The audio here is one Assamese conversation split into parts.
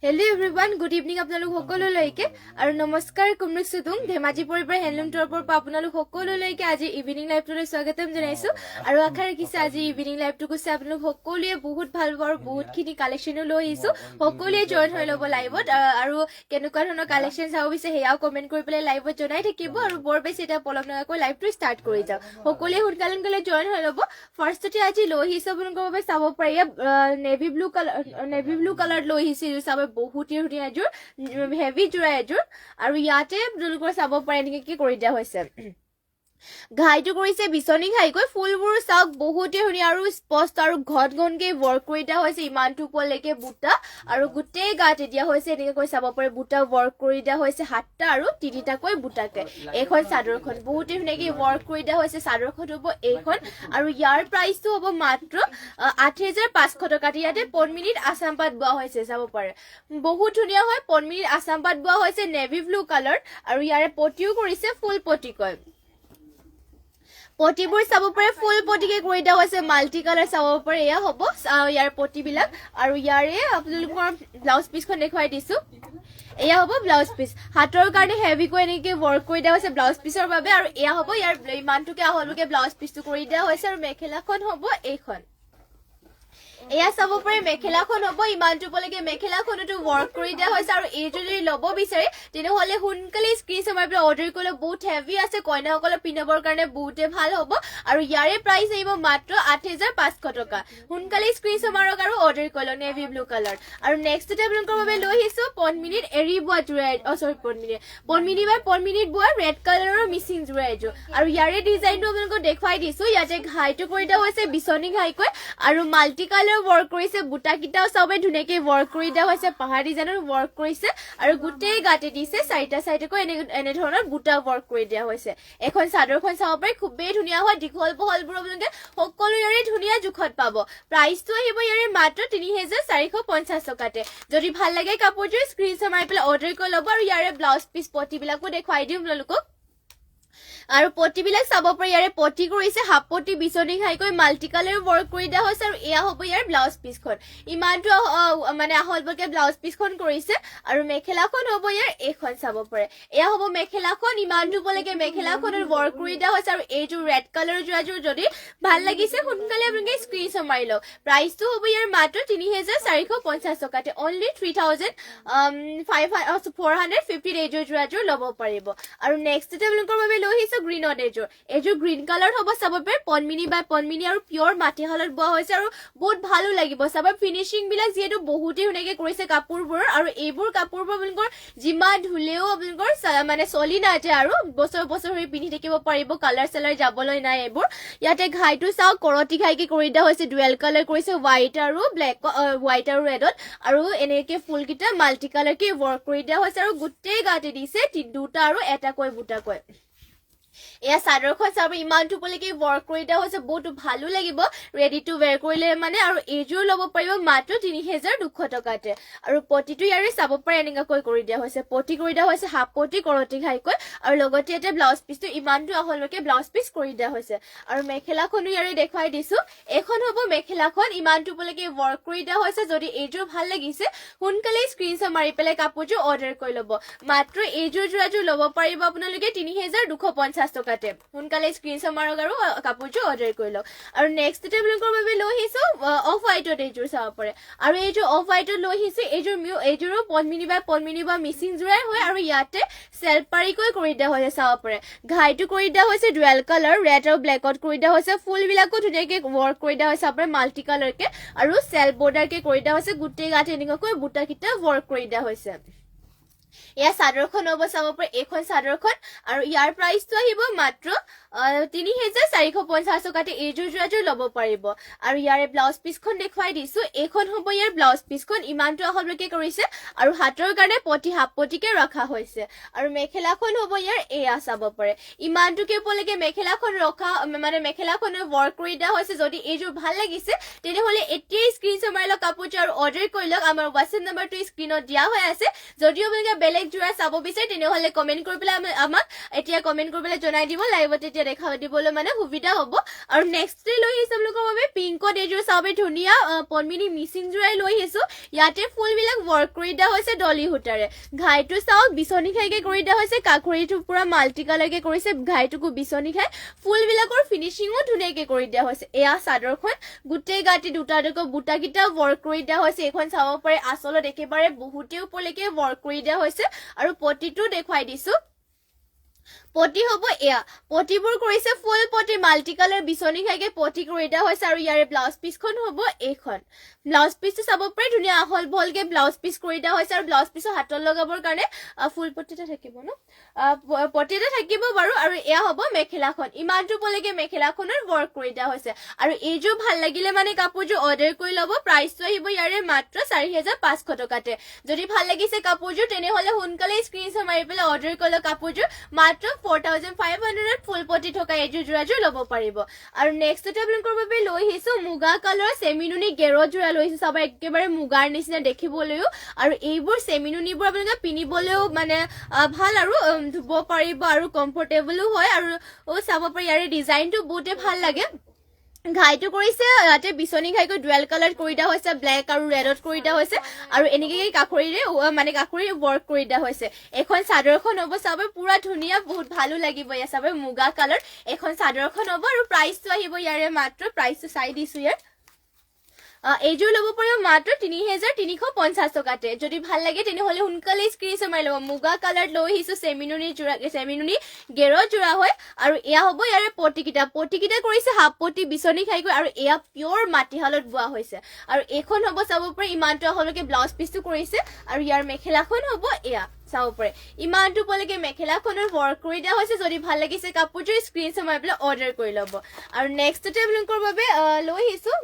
Hello everyone, good evening আপোনালোক সকলোলৈকে আৰু নমস্কাৰ কুমৰুক সুতুং ধেমাজি পৰিবৰ হেণ্ডলুম টৰপৰ পৰা আপোনালোক সকলোলৈকে আজি ইভিনিং লাইভটোলৈ স্বাগতম জনাইছো আৰু আশা ৰাখিছো আজি ইভিনিং লাইভটো কৈছে আপোনালোক সকলোৱে বহুত ভাল পাব আৰু বহুতখিনি কালেকশ্যনো লৈ আহিছো সকলোৱে জয়েন হৈ ল'ব লাইভত আৰু কেনেকুৱা ধৰণৰ কালেকশ্যন চাব বিচাৰে সেয়াও কমেণ্ট কৰি পেলাই লাইভত জনাই থাকিব আৰু বৰ বেছি এটা পলম নকৰাকৈ লাইভটো ষ্টাৰ্ট কৰি যাওঁ সকলোৱে সোনকালে জয়েন হৈ ল'ব ফাৰ্ষ্টতে আজি লৈ আহিছো আপোনালোকৰ বাবে চাব পাৰি নেভি ব্লু কালাৰ লৈ আহিছো চাব বহুত ধুনীয়া এযোৰ হেভি যোৰা এযোৰ আৰু ইয়াতে আপোনালোকৰ চাব পাৰে এনেকে কি কৰি দিয়া হৈছে ঘাইটো কৰিছে বিচনী ঘাইকৈ ফুলবোৰ চাওক বহুত ধুনীয়া আৰু স্পষ্ট আৰু ঘট ঘনকে ৱৰ্ক কৰি দিয়া হৈছে ইমানটো ওপৰলৈকে বুটা আৰু গোটেই গাত দিয়া হৈছে এনেকে কৈ চাব পাৰে বুটা ৱৰ্ক কৰি দিয়া হৈছে সাতটা আৰু তিনিটাকৈ বুটাকে এইখন চাদৰখন বহুত ধুনীয়াকে ৱৰ্ক কৰি দিয়া হৈছে চাদৰখন হ'ব এইখন আৰু ইয়াৰ প্ৰাইচটো হ'ব মাত্ৰ ৮৫০০ টকা ইয়াতে পদ্মিনীত আছাম পাট বোৱা হৈছে চাব পাৰে বহুত ধুনীয়া হয় পদ্মিনীত আছাম পাট বোৱা হৈছে নেভি ব্লু কালাৰ আৰু ইয়াৰে পটিও কৰিছে ফুল পটিকৈ পটিবোৰ চাব পাৰে ফুল পটিকে কৰি দিয়া হৈছে মাল্টি কালাৰ চাব পাৰে এয়া হ'ব ইয়াৰ পটিবিলাক আৰু ইয়াৰে আপোনালোকৰ ব্লাউজ পিচখন দেখুৱাই দিছো এয়া হ'ব ব্লাউজ পিচ হাতৰ কাৰণে হেভিকৈ এনেকে ৱৰ্ক কৰি দিয়া হৈছে ব্লাউজ পিচৰ বাবে আৰু এয়া হ'ব ইয়াৰ ইমানটোকে আহলকে ব্লাউজ পিচটো কৰি দিয়া হৈছে আৰু মেখেলাখন হ'ব এইখন এয়া চাব পাৰে মেখেলাখন হ'ব ইমানটো পলৈকে মেখেলাখনতো ৱৰ্ক কৰি দিয়া হৈছে আৰু এই যদি ল'ব বিচাৰে তেনেহ'লে সোনকালে স্ক্ৰীনশ্বট মাৰি পেলাই অৰ্ডাৰ কৰিলে বহুত হেভি আছে কইনাসকলে পিন্ধিবৰ কাৰণে বহুতে ভাল হ'ব আৰু ইয়াৰে প্ৰাইচ আহিব মাত্ৰ ৮৫০০ টকা সোনকালে স্ক্ৰীনশ্বট মাৰক আৰু অৰ্ডাৰ কৰি লওক নেভি ব্লু কালাৰ আৰু নেক্সটতে আপোনালোকৰ বাবে লৈ আহিছো পদ্মিনীত এৰি বোৱা যোৰা পদ্মিনীত বোৱা ৰেড কালাৰৰ মিচিং যোৰা এযোৰ আৰু ইয়াৰে ডিজাইনটো আপোনালোকক দেখুৱাই দিছো ইয়াতে ঘাইটো কৰি দিয়া হৈছে বিচনী ঘাইকৈ আৰু মাল্টি কালাৰ ৱৰ্ক কৰিছে বুটা কিটাও সবে ধুনীয়াকে ৱৰ্ক কৰি দিয়া হৈছে পাহাৰ ডিজাইনৰ ৱৰ্ক কৰিছে আৰু গোটেই গাতে দিছে চাৰিটা চাৰিটাকৈ এনে ধৰণৰ বুটা ৱৰ্ক কৰি দিয়া হৈছে এখন চাদৰখন চাব পাৰি খুবেই ধুনীয়া হয় দীঘল বহলবোৰ আপোনালোকে সকলো ইয়াৰে ধুনীয়া জোখত পাব প্ৰাইচটো আহিব ইয়াৰে মাত্ৰ ৩৪৫০ টকাতে যদি ভাল লাগে কাপোৰযোৰ স্ক্ৰীনশ্বট মাৰি পেলাই অৰ্ডাৰ কৰি ল'ব আৰু ইয়াৰে ব্লাউজ পিচ পটিবিলাকো দেখুৱাই দিম আপোনালোকক আৰু পটিবিলাক চাব পাৰি ইয়াৰে পটি কৰিছে হাফ পটি বিচনী ঘাইকৈ মাল্টি কালাৰ ৱৰ্ক কৰি দিয়া হৈছে আৰু এয়া হ'ব ইয়াৰ ব্লাউজ পিচখন ইমানটো মানে আহলবকে ব্লাউজ পিচখন কৰিছে আৰু মেখেলাখন হ'ব ইয়াৰ এইখন চাব পাৰে এয়া হ'ব মেখেলাখন ইমানটো পলৈকে মেখেলাখনৰ ৱৰ্ক কৰি দিয়া হৈছে আৰু এইযোৰ ৰেড কালাৰ যোৰাযোৰ যদি ভাল লাগিছে সোনকালে আপোনালোকে স্ক্ৰীনশ্বট মাৰি লওক প্ৰাইচটো হ'ব ইয়াৰ মাত্ৰ ৩৪৫০ টকাতে অনলি ৩,450 এইযোৰ যোৰাযোৰ ল'ব পাৰিব আৰু নেক্সটতে আপোনালোকৰ বাবে লৈ আহিছে গ্ৰীনত এইযোৰ গ্ৰীণ কালাৰ হ'ব চাব পাৰে পদ্মিনী আৰু পিয়ৰ মাটিশালত বোৱা হৈছে আৰু বহুত ভালো লাগিব চাব ফিনিচিং বিলাক যিহেতু বহুতেই ধুনীয়াকে কৰিছে কাপোৰবোৰ আৰু এইবোৰ কাপোৰবোৰ আপোনালোকৰ যিমান ধুলেও আপোনালোকৰ মানে চলি নাযায় আৰু বছৰ ধৰি পিন্ধি থাকিব পাৰিব কালাৰ চালাৰ যাবলৈ নাই এইবোৰ ইয়াতে ঘাইটো চাওক কৰতি ঘাইকে কৰি দিয়া হৈছে ডুৱেল কালাৰ কৰিছে হোৱাইট আৰু ৰেডত আৰু এনেকে ফুলকেইটা মাল্টি কালাৰকে ৱৰ্ক কৰি দিয়া হৈছে আৰু গোটেই গাতে দিছে দুটা আৰু এটাকৈ বুটাকৈ এয়া চাদৰখন চাব ইমানটো পলৈকে ৱৰ্ক কৰি দিয়া হৈছে বহুত ভালো লাগিব ৰেডি টু ৱেৰ কৰিলে মানে আৰু এইযোৰ ল'ব পাৰিব মাত্ৰ ৩২০০ টকাতে আৰু পটিটো ইয়াৰে চাব পাৰে এনেকৈ কৰি দিয়া হৈছে পটি কৰি দিয়া হৈছে হাফ পটি কৰতি ঘাইকৈ আৰু লগতে ইয়াতে ব্লাউজ পিচটো ইমানটো আহলকে ব্লাউজ পিচ কৰি দিয়া হৈছে আৰু মেখেলাখনো ইয়াৰে দেখুৱাই দিছো এখন হ'ব মেখেলাখন ইমানটো পলৈকে ৱৰ্ক কৰি দিয়া হৈছে যদি এইযোৰ ভাল লাগিছে সোনকালে স্ক্ৰীনশ্বট মাৰি পেলাই কাপোৰযোৰ অৰ্ডাৰ কৰি ল'ব মাত্ৰ এইযোৰ যোৰাযোৰ ল'ব পাৰিব আপোনালোকে ৩,২৫০ টকাতে সোনকালে স্ক্ৰীনশ্বট মাৰক আৰু কাপোৰযোৰ অৰ্ডাৰ কৰি লওক আৰু নেক্সটতে আপোনালোকৰ বাবে লৈ আহিছো অফ হোৱাইটত এইযোৰ চাব পাৰে আৰু এইযোৰ অফ হোৱাইটত লৈ আহিছে এইযোৰো পদ্মিনী বা মিচিং যোৰাই হয় আৰু ইয়াতে চেল্ফ পাৰিকৈ কৰি দিয়া হৈছে চাব পাৰে ঘাইটো কৰি দিয়া হৈছে ডুৱেল কালাৰ ৰেড আৰু ব্লেকত কৰি দিয়া হৈছে ফুলবিলাকো ধুনীয়াকে ৱৰ্ক কৰি দিয়া হৈছে আপোনাৰ মাল্টি কালাৰকে আৰু চেল্ফ বৰ্ডাৰকে কৰি দিয়া হৈছে গোটেই গাত এনেকুৱাকৈ বুটাকেইটা ৱৰ্ক কৰি দিয়া হৈছে এয়া চাদৰখন হ'ব চাব পাৰে এইখন চাদৰখন আৰু ইয়াৰ প্ৰাইচটো আহিব মাত্ৰ ৩,৪৫০ টকাতে এইযোৰ যোৰাযোৰ ল'ব পাৰিব আৰু ইয়াৰে ব্লাউজ পিচখন দেখুৱাই দিছো এইখন হ'ব ইয়াৰ ব্লাউজ পিচখন ইমানটো আহলকে কৰিছে আৰু হাতৰ কাৰণে হাফ পটিকে ৰখা হৈছে আৰু মেখেলাখন হ'ব ইয়াৰ এয়া চাব পাৰে ইমানটোকে পলৈকে মেখেলাখন ৰখা মানে মেখেলাখনৰ ৱৰ্ক কৰি দিয়া হৈছে যদি এইযোৰ ভাল লাগিছে তেনেহ'লে এতিয়াই স্ক্ৰীনশ্বট মাৰি লওক কাপোৰযোৰ আৰু অৰ্ডাৰ কৰি লওক আমাৰ হোৱাটছএপ নম্বৰটো স্ক্ৰীনত দিয়া হৈ আছে যদিও আপোনালোকে বেলেগ যোৰা চাব বিচাৰে তেনেহ'লে কমেণ্ট কৰি পেলাই আমাক এতিয়া কমেণ্ট কৰি পেলাই জনাই দিব লাইভত তেতিয়া দেখা দিবলৈ মানে সুবিধা হ'ব আৰু নেক্সট লৈ আহিছো আপোনালোকৰ বাবে পিংকত এইযোৰ চাবে ধুনীয়া পদ্মিনী মিচিং জোৰাই লৈ আহিছো ইয়াতে ফুলবিলাক ৱৰ্ক কৰি দিয়া হৈছে ডলি সূতাৰে ঘাইটো চাওক বিচনী খাইকে কৰি দিয়া হৈছে কাকুৰিটো পুৰা মাল্টি কালাৰকে কৰিছে ঘাইটোকো বিচনী খাই ফুলবিলাকৰ ফিনিচিঙো ধুনীয়াকে কৰি দিয়া হৈছে এয়া চাদৰখন গোটেই গাটি দুটা দুটা বুটাকিটা ৱৰ্ক কৰি দিয়া হৈছে এখন চাব পাৰে আচলত একেবাৰে বহুতে ওপৰলৈকে ৱৰ্ক কৰি দিয়া হৈছে আৰু পটিটো দেখুৱাই দিছো পটি হ'ব এয়া পটিবোৰ কৰিছে ফুল পটি মাল্টি কালাৰ বিচনী খাইকে পটি কৰি দিয়া হৈছে আৰু ইয়াৰে ব্লাউজ পিছখন হ'ব এইখন ব্লাউজ পিছটো চাব পাৰে ধুনীয়া আহল বহলকে ব্লাউজ পিছ কৰি দিয়া হৈছে আৰু ব্লাউজ পিছৰ হাতত লগাবৰ কাৰণে ফুল পটিটা থাকিব ন পটিটা থাকিব বাৰু আৰু এয়া হ'ব মেখেলাখন ইমানটো পলৈকে মেখেলাখনৰ ৱৰ্ক কৰি দিয়া হৈছে আৰু এইযোৰ ভাল লাগিলে মানে কাপোৰযোৰ অৰ্ডাৰ কৰি ল'ব প্ৰাইচটো আহিব ইয়াৰে মাত্ৰ 4500 টকাতে যদি ভাল লাগিছে কাপোৰযোৰ তেনেহলে সোনকালে স্ক্ৰীনশ্বট মাৰি পেলাই অৰ্ডাৰ কৰিলে কাপোৰযোৰ মাত্ৰ 4500 ফুল পটি থকা এইযোৰ জোৰাযোৰ ল'ব পাৰিব আৰু নেক্সটতে আপোনালোকৰ বাবে লৈ আহিছো মুগা কালাৰ চেমিনুনি গেৰ জোৰা লৈ আহিছো চাব একেবাৰে মুগাৰ নিচিনা দেখিবলৈও আৰু এইবোৰ চেমিনুনিবোৰ আপোনালোকে পিন্ধিবলৈও মানে ভাল আৰু ধুব পাৰিব আৰু কমফৰ্টেবলো হয় আৰু চাব পাৰি ইয়াৰে ডিজাইনটো বহুতে ভাল লাগে ঘাইটো কৰিছে ইয়াতে বিচনী ঘাইকৈ ডুৱেল কালাৰ কৰি দিয়া হৈছে ব্লেক আৰু ৰেডত কৰি দিয়া হৈছে আৰু এনেকৈ কাখৰিৰে মানে কাখৰি ৱৰ্ক কৰি দিয়া হৈছে এখন চাদৰখন হ'ব চাব পুৰা ধুনীয়া বহুত ভালো লাগিব ইয়া চাব মুগা কালাৰ এখন চাদৰখন হ'ব আৰু প্ৰাইচটো আহিব ইয়াৰে মাত্ৰ প্ৰাইচটো চাই দিছো ইয়াৰ এইযোৰ ল'ব পাৰিব মাত্ৰ 3350 টকাতে যদি ভাল লাগে তেনেহলে সোনকালে স্ক্ৰীনশ্বট মাৰি ল'ব মুগা কালাৰ লৈ আহিছো চেমিনুনি গেৰ জোৰা হয় আৰু এয়া হ'ব ইয়াৰে পটিকিটা কৰিছে হাফ পটি বিচনী খাইকৈ আৰু এয়া পিয়ৰ মাটিশালত বোৱা হৈছে আৰু এইখন হ'ব চাব পাৰে ইমানটো আহলৈকে ব্লাউজ পিছটো কৰিছে আৰু ইয়াৰ মেখেলাখন হ'ব এয়া চাব পাৰে ইমানটো পলৈকে মেখেলাখনৰ ৱৰ্ক কৰি দিয়া হৈছে যদি ভাল লাগিছে কাপোৰযোৰ স্ক্ৰীনশ্বট মাৰি পেলাই অৰ্ডাৰ কৰি ল'ব আৰু নেক্সটতে আপোনালোকৰ বাবে লৈ আহিছো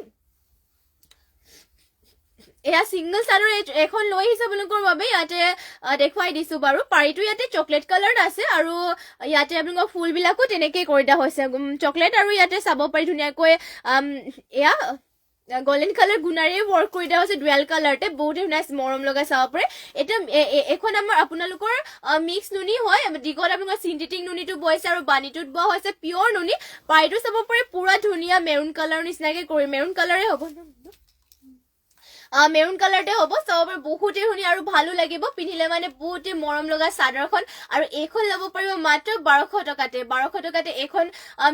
এয়া সিঙ্গল চাদৰ এখন লৈ আহিছে আপোনালোকৰ বাবে ইয়াতে দেখুৱাই দিছো বাৰু পাৰিটো ইয়াতে চকলেট কালাৰ আছে আৰু ইয়াতে আপোনালোকৰ ফুলবিলাকো তেনেকৈ কৰি দিয়া হৈছে চকলেট আৰু ইয়াতে চাব পাৰি ধুনীয়াকৈ এয়া গোল্ডেন কালাৰ গুণাৰে ৱৰ্ক কৰি দিয়া হৈছে ডুৱেল কালাৰতে বহুত ধুনীয়া মৰম লগাই চাব পাৰে এটা এখন আমাৰ আপোনালোকৰ মিক্স নুনি হয় দিগত আপোনালোকৰ চিন্থেটিক নুনিটো বৈছে আৰু বানিটোত বোৱা হৈছে পিয়ৰ নুনি পাৰিটো চাব পাৰে পুৰা ধুনীয়া মেৰুন কালাৰ নিচিনাকে কৰি মেৰুন কালাৰে হ'ব মেৰুন কালাৰতে হ'ব চাব বহুতে ধুনীয়া আৰু ভালো লাগিব পিন্ধিলে মানে বহুতে মৰম লগা চাদৰখন আৰু এইখন ল'ব পাৰিব মাত্ৰ 1200 টকাতে এইখন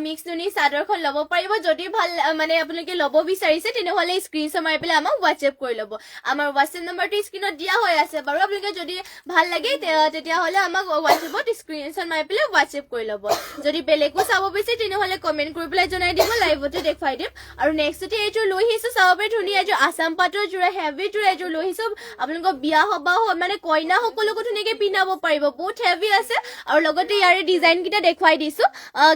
মিক্স নুনি চাদৰখন ল'ব পাৰিব যদি ভাল মানে আপোনালোকে ল'ব বিচাৰিছে তেনেহলে স্ক্ৰীনশ্বট মাৰি পেলাই আমাক হোৱাটছএপ কৰি ল'ব আমাৰ হোৱাটছএপ নম্বৰটো স্ক্ৰীনত দিয়া হৈ আছে বাৰু আপোনালোকে যদি ভাল লাগে তেতিয়াহলে আমাক হোৱাটছএপত স্ক্ৰীনশ্বট মাৰি পেলাই হোৱাটছএপ কৰি ল'ব যদি বেলেগো চাব বিচাৰে তেনেহলে কমেন্ট কৰি পেলাই জনাই দিব লাইভতে দেখুৱাই দিম আৰু নেক্সটতে এইযোৰ লৈ আহিছো চাব পাৰে ধুনীয়া এইযোৰ আসাম পাটৰ জোৰা হেভি জোৰা এইযোৰ লৈ আহিছো আপোনালোকৰ বিয়া সবাহ মানে কইনা সকলোকো ধুনীয়াকে পিন্ধাব পাৰিব বহুত হেভি আছে আৰু লগতে ইয়াৰে ডিজাইন কেইটা দেখুৱাই দিছো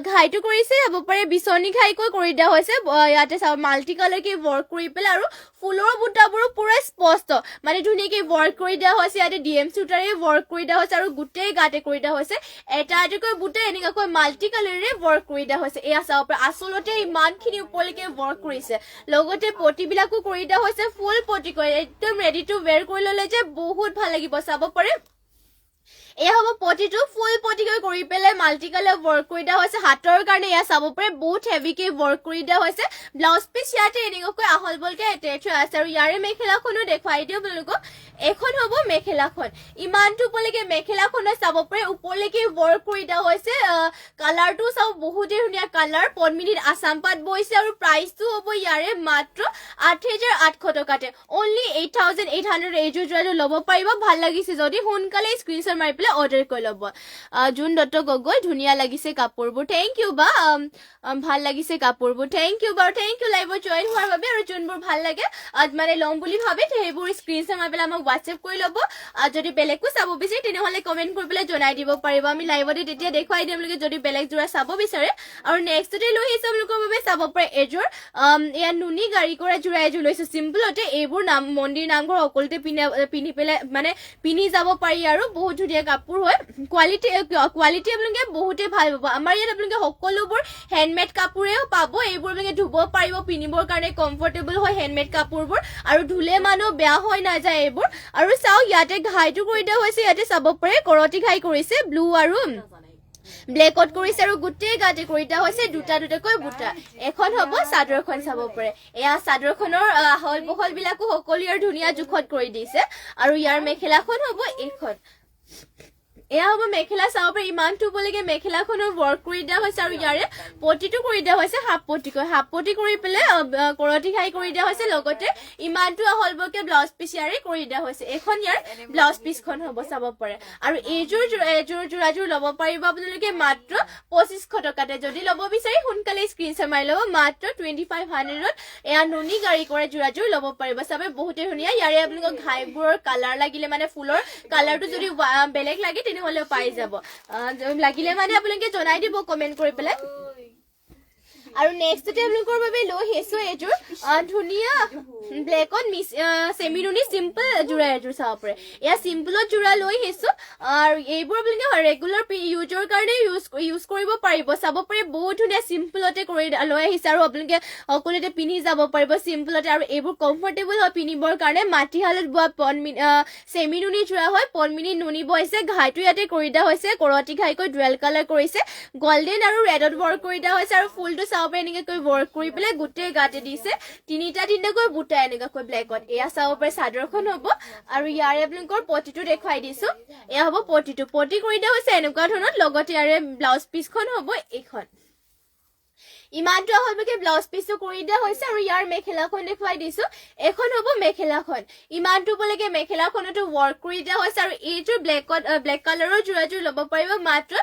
ঘাইটো কৰিছে হ'ব পাৰে বিচনী ঘাইকৈ কৰি দিয়া হৈছে ইয়াতে চাব মাল্টি কালাৰকে ৱৰ্ক কৰি পেলাই আৰু ফুলৰ বুটাবোৰো পুৰা স্পষ্ট মানে ধুনীয়াকে ৱৰ্ক কৰি দিয়া হৈছে ইয়াতে ডিএম সূতাৰে ৱৰ্ক কৰি দিয়া হৈছে আৰু গোটেই গাতে কৰি দিয়া হৈছে এটা এটাকৈ বুটা এনেকৈ মাল্টি কালাৰেৰে ৱৰ্ক কৰি দিয়া হৈছে এয়া চাব পাৰে আচলতে ইমানখিনি ওপৰলৈকে ৱৰ্ক কৰিছে লগতে পটিবিলাকো কৰি দিয়া হৈছে ফুল পটি কৰি একদম ৰেডি টু ৱেৰ কৰি ল'লে যে বহুত ভাল লাগিব চাব পাৰে এয়া হ'ব পটিটো ফুল পটিকৈ কৰি পেলাই মাল্টি কালাৰ ৱৰ্ক কৰি দিয়া হৈছে হাতৰ কাৰণে এয়া চাব পাৰে বহুত হেভিকে ৱৰ্ক কৰি দিয়া হৈছে ব্লাউজ পিছ ইয়াতে এনেকৈ আহল বলকে এটেচ হৈ আছে আৰু ইয়াৰে মেখেলাখনো দেখুৱাই দিওঁ আপোনালোকক এখন হ'ব মেখেলাখন ইমানটো ওপৰলৈকে মেখেলাখনত চাব পাৰে ওপৰলৈকে ৱৰ্ক কৰি দিয়া হৈছে কালাৰটো চাব বহুতেই ধুনীয়া কালাৰ পদ্মিনীত আসাম পাট বৈছে আৰু প্ৰাইচটো হ'ব ইয়াৰে মাত্ৰ 8800 টকাতে অনলি 8800 এইযোৰ জোৰাটো ল'ব পাৰিব ভাল লাগিছে যদি সোনকালে স্ক্ৰীনশ্বট মাৰি পেলাই অৰ্ডাৰ কৰি ল'ব জুন দত্ত গগৈ ধুনীয়া লাগিছে কাপোৰবোৰ থেংক ইউ বা ভাল লাগিছে কাপোৰবোৰ থেংক ইউ বাৰু থেংক ইউ লাইভত জইন হোৱাৰ বাবে আৰু যোনবোৰ ভাল লাগে মানে ল'ম বুলি ভাবে সেইবোৰ স্ক্ৰীনশ্বট মাৰি পেলাই আমাক হোৱাটছএপ কৰি ল'ব যদি বেলেগো চাব বিচাৰে তেনেহলে কমেন্ট কৰি পেলাই জনাই দিব পাৰিব আমি লাইভতে তেতিয়া দেখুৱাই দিম যদি বেলেগ জোৰা চাব বিচাৰে আৰু নেক্সটতে লৈ আহিছো আপোনালোকৰ বাবে চাব পাৰে এযোৰ এয়া নুনি গাড়ী কৰা জোৰা এযোৰ লৈছো চিম্পলতে এইবোৰ মন্দিৰ নামঘৰ সকলোতে পিন্ধি পেলাই মানে পিন্ধি যাব পাৰি আৰু বহুত ধুনীয়া কাপোৰ হয় কোৱালিটি আপোনালোকে বহুতে ভাল পাব আমাৰ ইয়াত আপোনালোকে সকলোবোৰ হেণ্ডমেড কাপোৰেও পাব এইবোৰ আপোনালোকে ধুব পাৰিব পিন্ধিবৰ কাৰণে কমফৰ্টেবল হয় হেণ্ডমেড কাপোৰবোৰ আৰু ধুলে মানুহ বেয়া হৈ নাযায় এইবোৰ আৰু চাওক ইয়াতে ঘাইটো কৰি দিয়া হৈছে ইয়াতে চাব পাৰে কৰতি ঘাই কৰিছে ব্লু আৰু ব্লেকত কৰিছে আৰু গোটেই গাতে কৰি দিয়া হৈছে দুটা দুটাকৈ বুটা এখন হ'ব চাদৰখন চাব পাৰে এয়া চাদৰখনৰ হল বহল বিলাকো সকলো ইয়াৰ ধুনীয়া জুখত কৰি দিছে আৰু ইয়াৰ মেখেলাখন হ'ব এইখন এয়া হ'ব মেখেলা চাব পাৰে ইমানটো বলেগে মেখেলাখনৰ ৱৰ্ক কৰি দিয়া হৈছে আৰু ইয়াৰে পটিটো কৰি দিয়া হৈছে হাফ পটি কৰি পেলে কৰতি খাই কৰি দিয়া হৈছে লগতে ইমানটো হলবকে ব্লাউজ পিস ইয়াৰে কৰি দিয়া হৈছে এখন ইয়াৰ ব্লাউজ পিসখন হ'ব চাব পাৰে আৰু এইযোৰ জোৰাযোৰ ল'ব পাৰিব আপোনালোকে মাত্ৰ 2500 টকাতে যদি ল'ব বিচাৰি সোনকালে স্ক্ৰিনশ্বট মাৰি ল'ব মাত্ৰ 2500ত এয়া নুনি গাড়ী কৰে জোৰাযোৰ ল'ব পাৰিব চাবে বহুতে ধুনীয়া ইয়াৰে আপোনালোকক ঘাইবোৰৰ কালাৰ লাগিলে মানে ফুলৰ কালাৰটো যদি বেলেগ লাগে তেনেহলে পাই যাব লাগিলে মানে আপোনালোকে জনাই দিব কমেন্ট কৰি পেলাই আৰু নেক্সট আপোনালোকৰ বাবে লৈ হেছো এযোৰ ধুনীয়া ব্লেকত সেমিনুনি সিম্পল জোৰা এযোৰ চাব পাৰে এয়া সিম্পলত জোৰা লৈ হেছো আৰু এইবোৰ আপোনালোকে ৰেগুলাৰ ইউজৰ কাৰণে ইউজ কৰিব পাৰিব চাব পাৰে বহুত ধুনীয়া সিম্পলতে কৰি লৈ আহিছে আৰু আপোনালোকে সকলোতে পিন্ধি যাব পাৰিব সিম্পলতে আৰু এইবোৰ কমফৰ্টেবল হয় পিন্ধিবৰ কাৰণে মাটিশালত বোৱা সেমিনুনি জোৰা হয় পনমিনি নুনি বৈছে ঘাইটো ইয়াতে কৰি দিয়া হৈছে কৰতি ঘাইকৈ ডুৱেল কালাৰ কৰিছে গোল্ডেন আৰু ৰেডত ৱৰ্ক কৰি দিয়া হৈছে আৰু ফুলটো চাব পাৰে এনেকৈ ৱৰ্ক কৰি পেলাই গোটেই গাতে দিছে তিনিটাকৈ বুটা এনেকৈ ব্লেকত এয়া চাব পাৰে চাদৰখন হ'ব আৰু ইয়াৰে আপোনালোকৰ পটিটো দেখুৱাই দিছো এয়া হ'ব পটি কৰি দিয়া হৈছে এনেকুৱা ধৰণৰ লগতে ইয়াৰে ব্লাউজ পিসখন হ'ব এইখন ইমানটো হলবকে ব্লাউজ পিসটো কৰি দিয়া হৈছে আৰু ইয়াৰ মেখেলাখন দেখুৱাই দিছো এখন হ'ব মেখেলাখন ইমানটো বলেকে মেখেলাখনটো ৱৰ্ক কৰি দিয়া হৈছে আৰু এইযোৰ ব্লেক কালাৰৰ জোৰাযোৰ ল'ব পাৰিব মাত্ৰ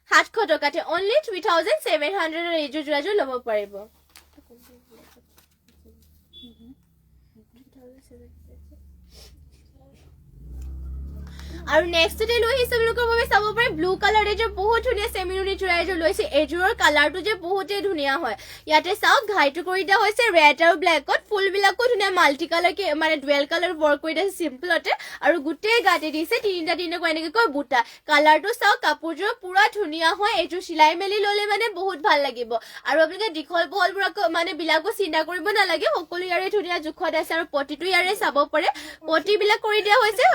3700 টকাতে only 3700 এইযোৰ জোৰাযোৰ ল'ব পাৰিব আৰু নেক্সট ডে লৈ হিচাপে লোকৰ বাবে চাব পাৰে ব্লু কালাৰ এযোৰ বহুত ধুনীয়া সেমিনুনি জোৰা এযোৰ লৈছে এযোৰৰ কালাৰটো যে বহুতেই ধুনীয়া হয় ইয়াতে চাওক ঘাইটো কৰি দিয়া হৈছে ৰেড আৰু ব্লেকত ফুলবিলাকো ধুনীয়া মাল্টি কালাৰ মানে ডুৱেল কালাৰ ৱৰ্ক কৰি দিছে সিম্পলতে আৰু গোটেই গাতে দিছে তিনিটাকৈ এনেকৈ বুটা কালাৰটো চাওক কাপোৰযোৰ পুৰা ধুনীয়া হয় এযোৰ চিলাই মেলি ললে মানে বহুত ভাল লাগিব আৰু আপোনালোকে দীঘল বহলবোৰক মানে বিলাকো চিন্তা কৰিব নালাগে সকলো ইয়াৰে ধুনীয়া জোখত আছে আৰু পটিটো ইয়াৰে চাব পাৰে পটিবিলাক কৰি দিয়া হৈছে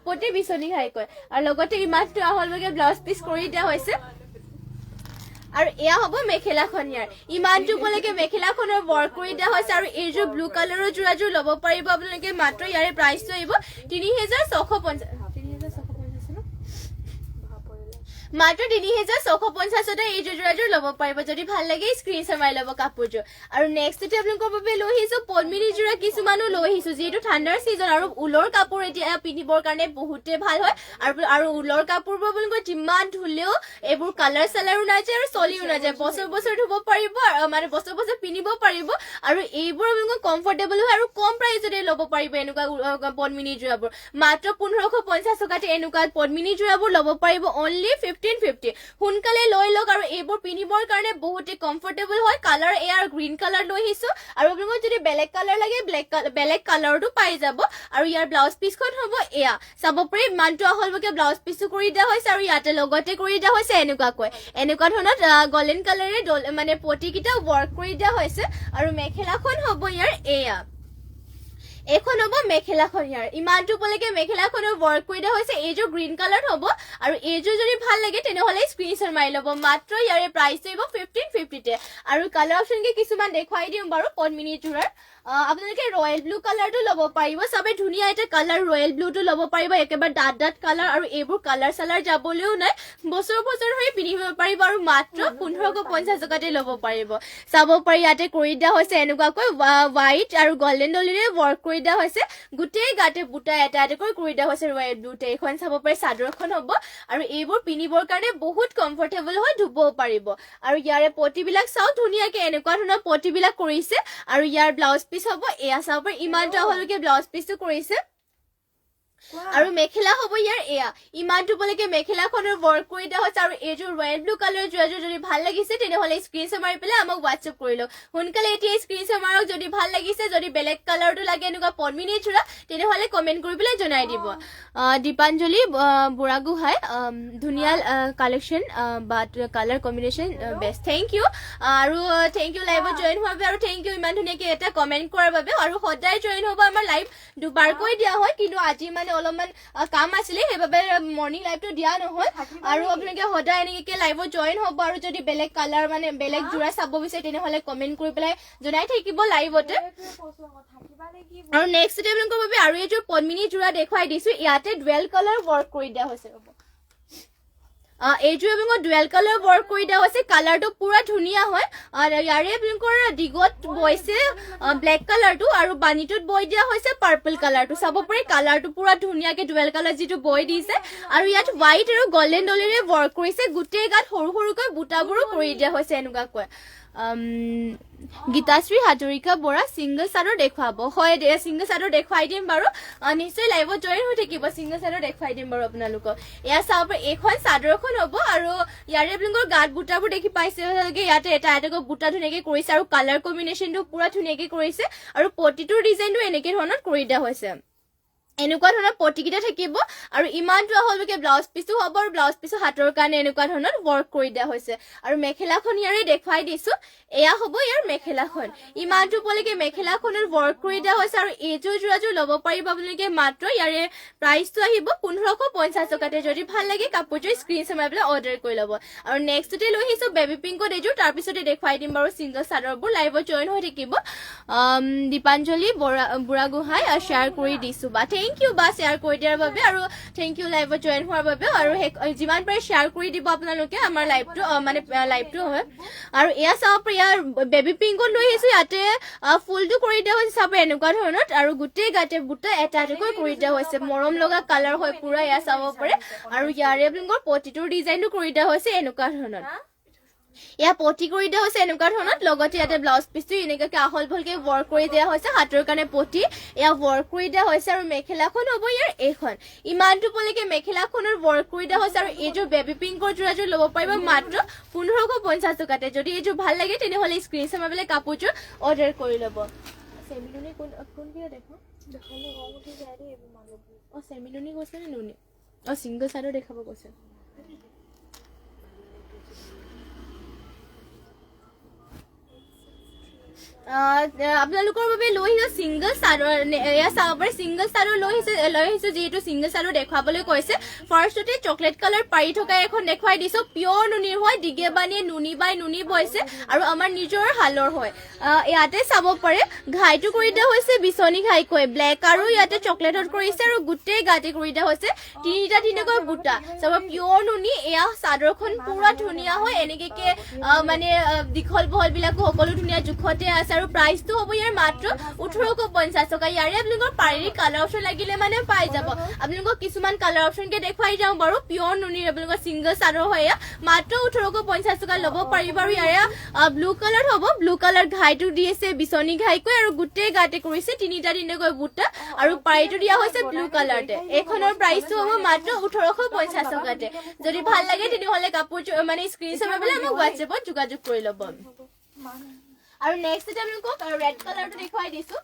পটি বিচনি আৰু লগতে ইমানটো আহলবকে ব্লাউজ পিস কৰি দিয়া হৈছে আৰু এয়া হ'ব মেখেলাখন ইয়াৰ ইমানটো বলেকে মেখেলাখনৰ ৱৰ্ক কৰি দিয়া হৈছে আৰু এইযোৰ ব্লু কালাৰৰ জোৰাযোৰ ল'ব পাৰিব আপোনালোকে মাত্ৰ ইয়াৰে প্ৰাইচটো আহিব 3650 মাত্ৰ 3650 এইযোৰ জোৰাযোৰ ল'ব পাৰিব যদি ভাল লাগে স্ক্ৰিনশ্বট মাৰি ল'ব কাপোৰযোৰ আৰু নেক্সট আপোনালোকৰ বাবে লৈ আহিছো পদ্মিনী জোৰা কিছুমানো লৈ আহিছো যিহেতু ঠাণ্ডাৰ সিজন আৰু উলৰ কাপোৰ এতিয়া পিন্ধিবৰ কাৰণে বহুতে ভাল হয় আৰু উলৰ কাপোৰবোৰ আপোনালোকৰ যিমান ধুলেও এইবোৰ কালাৰ চালাৰো নাযায় আৰু চলিও নাযায় বছৰ ধুব পাৰিব মানে বছৰ পিন্ধিব পাৰিব আৰু এইবোৰ আপোনালোকৰ কমফৰ্টেবল হয় আৰু কম প্ৰাইচতে ল'ব পাৰিব এনেকুৱা পদ্মিনী জোৰাবোৰ মাত্ৰ 1550 টকাতে এনেকুৱা পদ্মিনী জোৰাবোৰ ল'ব পাৰিব অনলি 1550 সোনকালে লৈ লওক আৰু এইবোৰ পিন্ধিবৰ কাৰণে বহুতে কমফৰ্টেবল হয় কালাৰ এয়াৰ গ্ৰীণ কালাৰ লৈ আহিছো আৰু আপোনালোকক যদি বেলেগ কালাৰ লাগে বেলেগ কালাৰটো পাই যাব আৰু ইয়াৰ ব্লাউজ পিসখন হ'ব এয়া চাব পাৰে ইমানটো আহলবকে ব্লাউজ পিসটো কৰি দিয়া হৈছে আৰু ইয়াতে লগতে কৰি দিয়া হৈছে এনেকুৱা ধৰণৰ গোল্ডেন কালাৰে মানে পটিকিটা ৱৰ্ক কৰি দিয়া হৈছে আৰু মেখেলাখন হ'ব ইয়াৰ এয়া এখন হ'ব মেখেলাখন ইয়াৰ ইমানটো বলেকে মেখেলাখনৰ ৱৰ্ক কৰি দিয়া হৈছে এইযোৰ গ্ৰীণ কালাৰ হ'ব আৰু এইযোৰ যদি ভাল লাগে তেনেহলে স্ক্ৰিনশ্বট মাৰি ল'ব মাত্ৰ ইয়াৰে প্ৰাইচ আহিব 1550 তে আৰু কালাৰ অপচনকে কিছুমান দেখুৱাই দিম বাৰু পদ্মিনী জোৰাৰ আপোনালোকে ৰয়েল ব্লু কালাৰটো ল'ব পাৰিব সবে ধুনীয়া এটা কালাৰ ৰয়েল ব্লুটো ল'ব পাৰিব একেবাৰে ডাট কালাৰ আৰু এইবোৰ কালাৰ চালাৰ যাবলৈও নাই বছৰ হৈ পিন্ধিব পাৰিব আৰু মাত্ৰ 1550 টকাতে ল'ব পাৰিব চাব পাৰি ইয়াতে কৰি দিয়া হৈছে এনেকুৱাকৈ হোৱাইট আৰু গোল্ডেন ডলিৰে ৱৰ্ক কৰি দিয়া হৈছে গোটেই গাতে বুটা এটাকৈ কৰি দিয়া হৈছে ৰয়েল ব্লুতে এখন চাব পাৰি চাদৰখন হ'ব আৰু এইবোৰ পিন্ধিবৰ কাৰণে বহুত কমফৰ্টেবল হয় ধুবও পাৰিব আৰু ইয়াৰে পটিবিলাক চাও ধুনীয়াকে এনেকুৱা ধৰণৰ পটিবিলাক কৰিছে আৰু ইয়াৰ ব্লাউজ পিস হ'ব এয়া চাব পাৰি ইমানটো হলকে ব্লাউজ পিসটো কৰিছে আৰু মেখেলা হ'ব ইয়াৰ এয়া ইমানটো বলেকে মেখেলাখনৰ ৱৰ্ক কৰি দিয়া হৈছে আৰু এইযোৰ ৰয়েল ব্লু কালাৰৰ জোৰাযোৰ যদি ভাল লাগিছে তেনেহলে স্ক্ৰিনশ্বট মাৰি পেলাই আমাক WhatsApp কৰি লওক সোনকালে এতিয়া স্ক্ৰিনশ্বট মাৰক যদি ভাল লাগিছে যদি বেলেগ কালাৰটো লাগে এনেকুৱা পদ্মিনী জোৰা তেনেহলে কমেন্ট কৰি পেলাই জনাই দিব দীপাঞ্জলি বুঢ়াগোহাঁই ধুনীয়া collection but colour combination best thank you আৰু থেংক ইউ লাইভত জইন হোৱাৰ বাবে আৰু থেংক ইউ ইমান ধুনীয়াকে এটা কমেন্ট কৰাৰ বাবে আৰু সদায় জইন হ'ব আমাৰ লাইভ দুবাৰকৈ দিয়া হয় কিন্তু আজি মানে মানে অলপমান কাম আছিলে সেইবাবে মৰ্ণিং লাইভটো দিয়া নহ'ল আৰু আপোনালোকে সদায় এনেকৈ লাইভত জইন হ'ব আৰু যদি বেলেগ কালাৰ মানে বেলেগ যোৰা চাব বিচাৰে তেনেহ'লে কমেণ্ট কৰি পেলাই জনাই থাকিব লাইভতে আৰু নেক্সট আপোনালোকৰ বাবে আৰু এযোৰ পদ্মিনী যোৰা দেখুৱাই দিছো ইয়াতে ডুৱেল কালাৰ ৱৰ্ক কৰি দিয়া হৈছে ৰ'ব এইযোৰ আপোনালোকৰ ডুৱেল কালাৰ ৱৰ্ক কৰি দিয়া হৈছে কালাৰটো পুৰা ধুনীয়া হয় আৰু ইয়াৰে আপোনালোকৰ দিগত বৈছে ব্লেক কালাৰটো আৰু বানীটোত বৈ দিয়া হৈছে পাৰ্পল কালাৰটো চাব পাৰি কালাৰটো পুৰা ধুনীয়াকে ডুৱেল কালাৰ যিটো বৈ দিছে আৰু ইয়াত হোৱাইট আৰু গল্ডেন ডলেৰে ৱৰ্ক কৰিছে গোটেই গাত সৰু সৰুকৈ বুটাবোৰো কৰি দিয়া হৈছে এনেকুৱাকৈ গীতাশ্ৰী হাজৰিকা বৰা ছিংগল চাদৰ দেখুৱাব হয় ছিংগল চাদৰ দেখুৱাই দিম বাৰু নিশ্চয় লাইভত জইন হৈ থাকিব ছিংগল চাদৰ দেখুৱাই দিম বাৰু আপোনালোকক এয়া চাব এইখন চাদৰখন হ'ব আৰু ইয়াৰে আপোনালোকৰ গাত বুটাবোৰ দেখি পাইছে ইয়াতে এটা এটাকৈ বুটা ধুনীয়াকৈ কৰিছে আৰু কালাৰ কম্বিনেশ্যনটো পুৰা ধুনীয়াকৈ কৰিছে আৰু প্ৰতিটোৰ ডিজাইনটো এনেকৈ ধৰণত কৰি দিয়া হৈছে এনেকুৱা ধৰণৰ পটিকেইটা থাকিব আৰু ইমানটো আহলকে ব্লাউজ পিছো হ'ব আৰু ব্লাউজ পিছো হাতৰ কাৰণে এনেকুৱা ধৰণৰ ৱৰ্ক কৰি দিয়া হৈছে আৰু মেখেলাখন ইয়াৰে দেখুৱাই দিছো এয়া হ'ব ইয়াৰ মেখেলাখন ইমানটো পলৈকে মেখেলাখনৰ ৱৰ্ক কৰি দিয়া হৈছে আৰু এইযোৰ যোৰাযোৰ ল'ব পাৰিব আপোনালোকে মাত্ৰ ইয়াৰে প্ৰাইচটো আহিব 1550 টকাতে যদি ভাল লাগে কাপোৰযোৰ স্ক্ৰীনশ্বট মাৰি পেলাই অৰ্ডাৰ কৰি ল'ব আৰু নেক্সটতে লৈ আহিছো বেবি পিংকত এইযোৰ তাৰপিছতে দেখুৱাই দিম বাৰু ছিংগল চাদৰবোৰ লাইভত জইন হৈ থাকিব দীপাঞ্জলি বুঢ়াগোহাঁই শ্বেয়াৰ কৰি দিছো বা থেংক ইউ বা শ্বেয়াৰ কৰি দিয়াৰ বাবে আৰু থেংক ইউ লাইভত জইন হোৱাৰ বাবে আৰু যিমান পাৰে শ্বেয়াৰ কৰি দিব আপোনালোকে আমাৰ লাইভটো মানে লাইভটো হয় আৰু এয়া চাব পাৰি ইয়াৰ বেবি পিংকত লৈ আহিছো ইয়াতে ফুলটো কৰি দিয়া হৈছে চাব এনেকুৱা ধৰণত আৰু গোটেই গাতে বুটা এটা এটাকৈ কৰি দিয়া হৈছে মৰম লগা কালাৰ হয় পুৰা এয়া চাব পাৰে আৰু ইয়াৰে আপোনালোকৰ পটিটোৰ ডিজাইনটো কৰি দিয়া হৈছে এনেকুৱা ধৰণত এয়া পটি কৰি দিয়া হৈছে এনেকুৱা ধৰণত লগতে ইয়াতে ব্লাউজ পিচটো এনেকুৱাকে আহল ভলকে ৱৰ্ক কৰি দিয়া হৈছে হাতৰ কাৰণে পটি এয়া ৱৰ্ক কৰি দিয়া হৈছে আৰু মেখেলাখন হ'ব ইয়াৰ এইখন ইমানটো পলৈকে মেখেলাখনৰ ৱৰ্ক কৰি দিয়া হৈছে আৰু এইযোৰ বেবি পিংকৰ যোৰাযোৰ ল'ব পাৰিব মাত্ৰ 1550 টকাতে যদি এইযোৰ ভাল লাগে তেনেহ'লে স্ক্ৰীনশ্বট মাৰি পেলাই কাপোৰযোৰ অৰ্ডাৰ কৰি ল'ব চেমিনুনি কোনকেইটা দেখো চেমিনুনি কৈছে নে নুনি ছিংগল চাদৰ দেখাব কৈছে আপোনালোকৰ বাবে লৈ আহিছো ছিংগল চাদৰ এয়া চাব পাৰে ছিংগল চাদৰ লৈ আহিছো যিহেতু ছিংগল চাদৰ দেখুৱাবলৈ কৈছে ফাৰ্ষ্টতে চকলেট কালাৰ পাৰি থকা এখন দেখুৱাই দিছো পিয়ৰ নুনিৰ হয় দিগেবানীয়ে নুনি বাই নুনি বৈছে আৰু আমাৰ নিজৰ হালৰ হয় ইয়াতে চাব পাৰে ঘাইটো কৰি দিয়া হৈছে বিচনী ঘাইকৈ ব্লেক আৰু ইয়াতে চকলেটত কৰিছে আৰু গোটেই গাতে কৰি দিয়া হৈছে তিনিটাকৈ বুটা চাব পিয়ৰ নুনি এয়া চাদৰখন পুৰা ধুনীয়া হয় এনেকে মানে দীঘল বহল বিলাকো সকলো ধুনীয়া জোখতে আছে আৰু প্ৰাইচটো হ'ব ইয়াৰ মাত্ৰ 1850 টকা ইয়াৰে আপোনালোকৰ পাৰিৰ কালাৰ অপশ্যন লাগিলে মানে পাই যাব আপোনালোকক কিছুমান কালাৰ অপশ্যনকে দেখুৱাই যাওঁ বাৰু পিয়ৰ নুনিৰ আপোনালোকৰ ছিংগল চাদৰ হয় মাত্ৰ 1850 টকা ল'ব পাৰিব আৰু ইয়াৰে ব্লু কালাৰ হ'ব ব্লু কালাৰ ঘাইটো দিছে বিচনী ঘাইকৈ আৰু গোটেই গাতে কৰিছে তিনিটাকৈ বুটা আৰু পাৰিটো দিয়া হৈছে ব্লু কালাৰতে এইখনৰ প্ৰাইচটো হ'ব মাত্ৰ 1850 টকাতে যদি ভাল লাগে তেনেহ'লে কাপোৰযোৰ মানে স্ক্ৰীনশ্বট মাৰি পেলাই আমাক হোৱাটছএপত যোগাযোগ কৰি ল'ব আৰু নেক্সট আপোনালোকক ৰেড কালাৰটো দেখুৱাই দিছো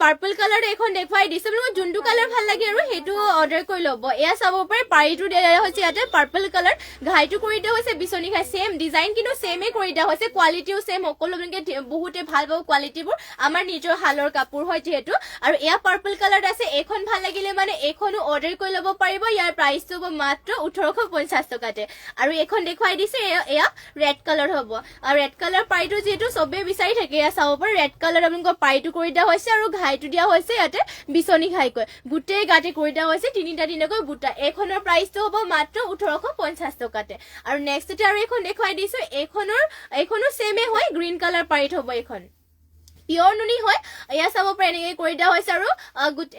পাৰ্পল কালাৰ এখন দেখুৱাই দিছো আপোনালোকক যোনটো কালাৰ ভাল লাগে আৰু সেইটো অৰ্ডাৰ কৰি ল'ব এয়া চাব পাৰে পাৰিটো দিয়া হৈছে ইয়াতে পাৰ্পল কালাৰ ঘাইটো কৰি দিয়া হৈছে বিচনী ঘাই ছেম ডিজাইন কিন্তু ছেমে কৰি দিয়া হৈছে কোৱালিটিও ছেম সকলো আপোনালোকে বহুতে ভাল পাব কোৱালিটিবোৰ আমাৰ নিজৰ হালৰ কাপোৰ হয় যিহেতু আৰু এয়া পাৰ্পল কালাৰ আছে এইখন ভাল লাগিলে মানে এইখনো অৰ্ডাৰ কৰি ল'ব পাৰিব ইয়াৰ প্ৰাইচটো হ'ব মাত্ৰ 1850 টকাতে আৰু এইখন দেখুৱাই দিছে এয়া ৰেড কালাৰ হ'ব আৰু ৰেড কালাৰ পাৰিটো যিহেতু চবেই বিচাৰি থাকে এয়া চাব পাৰে ৰেড কালাৰ আপোনালোকৰ পাৰিটো কৰি দিয়া হৈছে আৰু ঘাইটো দিয়া হৈছে ইয়াতে বিচনী ঘাইকৈ গোটেই গাতে কৰি দিয়া হৈছে তিনিটাকৈ বুটা এইখনৰ প্ৰাইচটো হ'ব মাত্ৰ 1850 টকাতে আৰু নেক্সটতে আৰু এখন দেখুৱাই দিছো এইখনো ছেমে হয় গ্ৰীণ কালাৰ পাৰিত হ'ব এইখন পিয়ৰ নুনি হয় এয়া চাব পাৰে এনেকৈ কৰি দিয়া হৈছে আৰু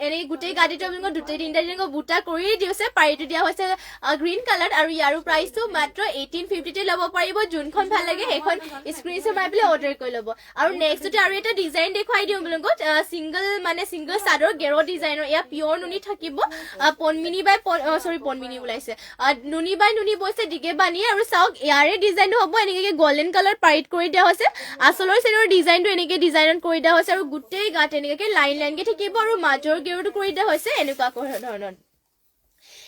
এনেকৈ গোটেই গাড়ীটো আপোনালোকৰ দুটা তিনিটা বুটা কৰি দিছে পাৰিটো দিয়া হৈছে গ্ৰীণ কালাৰ আৰু ইয়াৰো প্ৰাইচটো মাত্ৰ 1850 ল'ব পাৰিব যোনখন ভাল লাগে সেইখন স্ক্ৰীনশ্বট মাৰি পেলাই অৰ্ডাৰ কৰি ল'ব আৰু নেক্সটতে আৰু এটা ডিজাইন দেখুৱাই দিওঁ আপোনালোকক ছিংগল চাদৰ গেৰ ডিজাইনৰ এয়া পিয়ৰ নুনি থাকিব পনমিনি ওলাইছে নুনি বাই নুনি বৈছে দিগেবানী আৰু চাওক ইয়াৰে ডিজাইনটো হ'ব এনেকৈ গল্ডেন কালাৰ পাৰিত কৰি দিয়া হৈছে আচলৰ চাইডৰ ডিজাইনটো এনেকৈ ডিজাইনত কৰি দিয়া হৈছে আৰু গোটেই গাত এনেকৈ লাইনকে থাকিব আৰু মাজৰ গেৰটো কৰি দিয়া হৈছে এনেকুৱা ধৰণৰ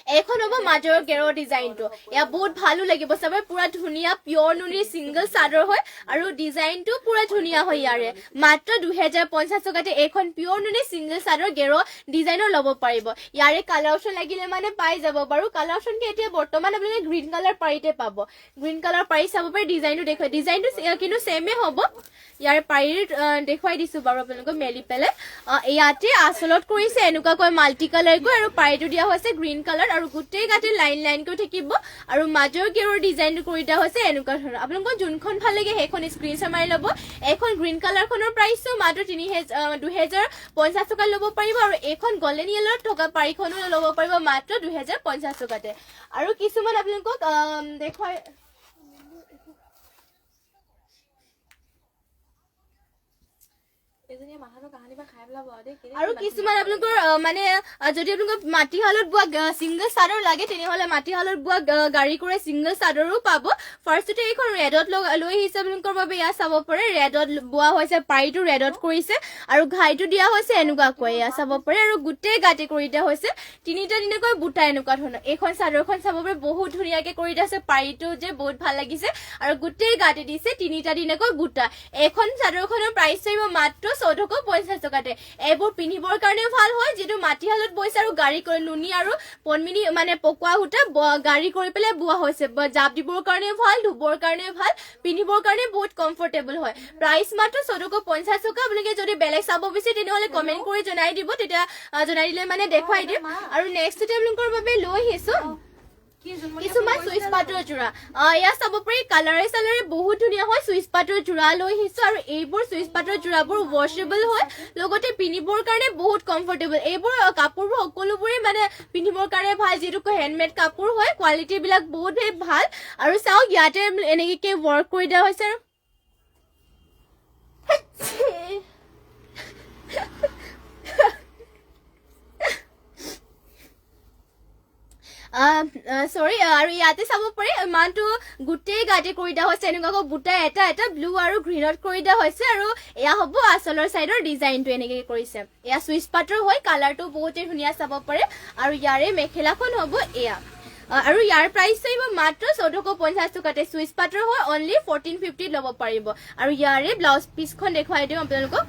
এখন হ'ব মাজৰ গেৰ ডিজাইনটো এয়া বহুত ভালো লাগিব চাবে পুৰা ধুনীয়া পিয়ৰ নুনিৰ সিঙ্গল চাদৰ হয় আৰু ডিজাইনটো পুৰা ধুনীয়া হয় ইয়াৰে মাত্ৰ 2050 টকাতে এখন পিয়ৰ নুনিৰ সিঙ্গল চাদৰ গেৰ ডিজাইনৰ ল'ব পাৰিব ইয়াৰে কালাৰ অপশন লাগিলে মানে পাই যাব বাৰু কালাৰ অপশন কি এতিয়া বৰ্তমান আপোনালোকে গ্ৰীণ কালাৰ পাৰিতে পাব গ্ৰীণ কালাৰ পাৰি চাব পাৰে ডিজাইনটো দেখুৱাই ডিজাইনটো কিন্তু সেমে হ'ব ইয়াৰ পাৰি দেখুৱাই দিছো বাৰু আপোনালোকক মেলি পেলে ইয়াতে আচলত কৰিছে এনেকুৱাকৈ মাল্টি কালাৰ কৈ আৰু পাৰিটো দিয়া হৈছে গ্ৰীণ কালাৰ আৰু গুটেই গাতে লাইন লাইন কৈ থাকিব আৰু মাজৰ গেৰৰ ডিজাইনটো কৰি দিয়া হৈছে এনেকুৱা ধৰণৰ আপোনালোকৰ যোনখন ভাল লাগে সেইখন স্ক্ৰীনশ্বট মাৰি ল'ব এখন গ্ৰীণ কালাৰখনৰ প্ৰাইসটো মাত্ৰ 2050 টকা ল'ব পাৰিব আৰু এখন গোল্ডেন ইয়েলৰ থকা পাৰিখনো ল'ব পাৰিব মাত্ৰ 2050 টকাতে আৰু কিছুমান আপোনালোকক দেখুৱাই আৰু কিছুমান আপোনালোকৰ মানে যদি আপোনালোকৰ মাটিশালত বোৱা সিঙ্গল চাদৰ লাগে তেনেহলে মাটিশালত বোৱা গাড়ী কৰে সিঙ্গল চাদৰো পাব ফাৰ্ষ্টতে এইখন ৰেডত লৈ আহিছে আপোনালোকৰ বাবে ইয়া চাব পাৰে ৰেডত বোৱা হৈছে পাৰিটো ৰেডত কৰিছে আৰু ঘাইটো দিয়া হৈছে এনেকুৱাকৈ ইয়া চাব পাৰে আৰু গুটেই গাতে কৰি দিয়া হৈছে তিনিটা দিনকৈ বুটা এনেকুৱা ধৰণৰ এইখন চাদৰখন চাব পাৰে বহুত ধুনীয়াকৈ কৰি দিয়া আছে পাৰিটো যে বহুত ভাল লাগিছে আৰু গুটেই গাতে দিছে তিনিটা দিনকৈ বুটা এখন চাদৰখনৰ প্ৰাইস চাইব মাত্ৰ 1450 টকাতে এইবোৰ পিনিবৰ কাৰণে ভাল হয় যেটো মাটিশালত বৈছে আৰু গাড়ী কৰি নুনি আৰু পনমিনি মানে পকোৱা হুটা গাড়ী কৰি পেলে বুৱা হৈছে জাপ দিবৰ কাৰণে ভাল ধুবৰ কাৰণে ভাল পিনিবৰ কাৰণে বহুত কমফৰ্টেবল হয় প্ৰাইস মাত্ৰ 1450 টকা আপোনালোকে যদি বেলেগ চাব বিচাৰে তেনেহলে কমেন্ট কৰি জনাই দিব তেতিয়া জনাই দিলে মানে দেখুৱাই দিম আৰু নেক্সট টেবলকৰ বাবে লৈ আহিছো কিছুমান সুইচ পাটৰ জোৰা ইয়া চাব পাৰি কালাৰে সালাৰে বহুত ধুনীয়া হয় সুইচ পাটৰ জোৰা লৈ আহিছো আৰু এইবোৰ সুইচ পাটৰ জোৰাবোৰ ওয়াশেবল হয় লগতে পিনিবৰ কাৰণে বহুত কমফৰ্টেবল এইবোৰ কাপোৰবোৰ সকলোবোৰে মানে পিনিবৰ কাৰণে ভাল যেটো হ্যান্ডমেড কাপোৰ হয় কোৱালিটি বিলাক বহুত ভাল আৰু চাওক ইয়াতে এনেকৈ ওয়াৰ্ক কৰি দিয়া হৈছে সৰি আৰু ইয়াতে চাব পাৰে মানটো গুটেই গাতে কৰি দিয়া হৈছে এনেকুৱাকৈ বুটা এটা এটা ব্লু আৰু গ্ৰীনত কৰি দিয়া হৈছে আৰু এয়া হ'ব আচলৰ সাইডৰ ডিজাইনটো এনেকৈ কৰিছে এয়া সুইচ পাটৰ হয় কালাৰটো বহুত ধুনীয়া চাব পাৰে আৰু ইয়াৰে মেখেলাখন হ'ব এয়া আৰু ইয়াৰ প্ৰাইস চাইব মাত্ৰ 1450 টকাতে সুইচ পাটৰ হয় অনলি 1450 ল'ব পাৰিব আৰু ইয়াৰে ব্লাউজ পিসখন দেখুৱাই দিম আপোনালোকক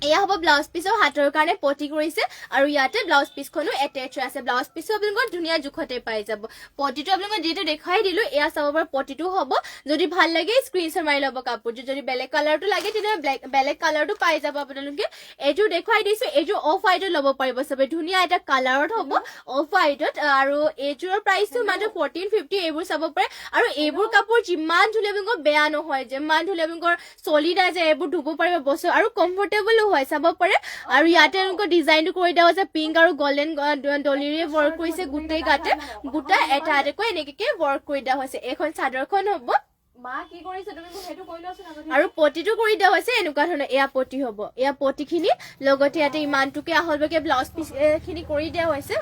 এয়া হ'ব ব্লাউজ পিসৰ হাতৰ কাৰণে পটি কৰিছে আৰু ইয়াতে ব্লাউজ পিসখনো এটাচ আছে ব্লাউজ পিসও আপোনালোকৰ ধুনীয়া জুখতে পাই যাব পটিটো আপোনালোকক যেটো দেখাই দিলো এয়া চাব পাৰে পটিটো হ'ব যদি ভাল লাগে স্ক্ৰীনশ্বট মাৰি ল'ব কাপোৰটো যদি বেলেগ কালাৰটো লাগে তেনে বেলেগ কালাৰটো পাই যাব আপোনালোকে এটো দেখাই দিছো এটো অফ হোৱাইটত ল'ব পাৰিব সবে ধুনীয়া এটা কালাৰত হ'ব অফ হোৱাইটত আৰু এটোৰ প্ৰাইসটো মাত্ৰ 1450 এইবোৰ চাব পাৰে আৰু এইবোৰ কাপোৰ যিমান ধুলে আপোনালোকৰ বেয়া নহয় যিমান ধুলে আপোনালোকৰ চলি যায় এইবোৰ ধুব পাৰিব বস্তু আৰু কমফৰ্টেবল হয় চাব পাৰে আৰু ইয়াতে এনেকৈ ডিজাইনটো কৰি দিয়া হৈছে পিংক আৰু গোল্ডেন ডলিৰে ওয়াৰ্ক কৰিছে গুটেই গাতে বুটা এটা এটাকৈ এনেকৈ ওয়াৰ্ক কৰি দিয়া হৈছে এখন চাদৰখন হ'ব মা কি কৰিছে তুমি মোক হেতু কৈ লওঁচোন আৰু পটিটো কৰি দিয়া হৈছে এনেকুৱা ধৰণৰ এয়া পটি হ'ব এয়া পটিখিনি লগতে ইয়াতে ইমানটোকে আহলবকে ব্লাউজ পিস খিনি কৰি দিয়া হৈছে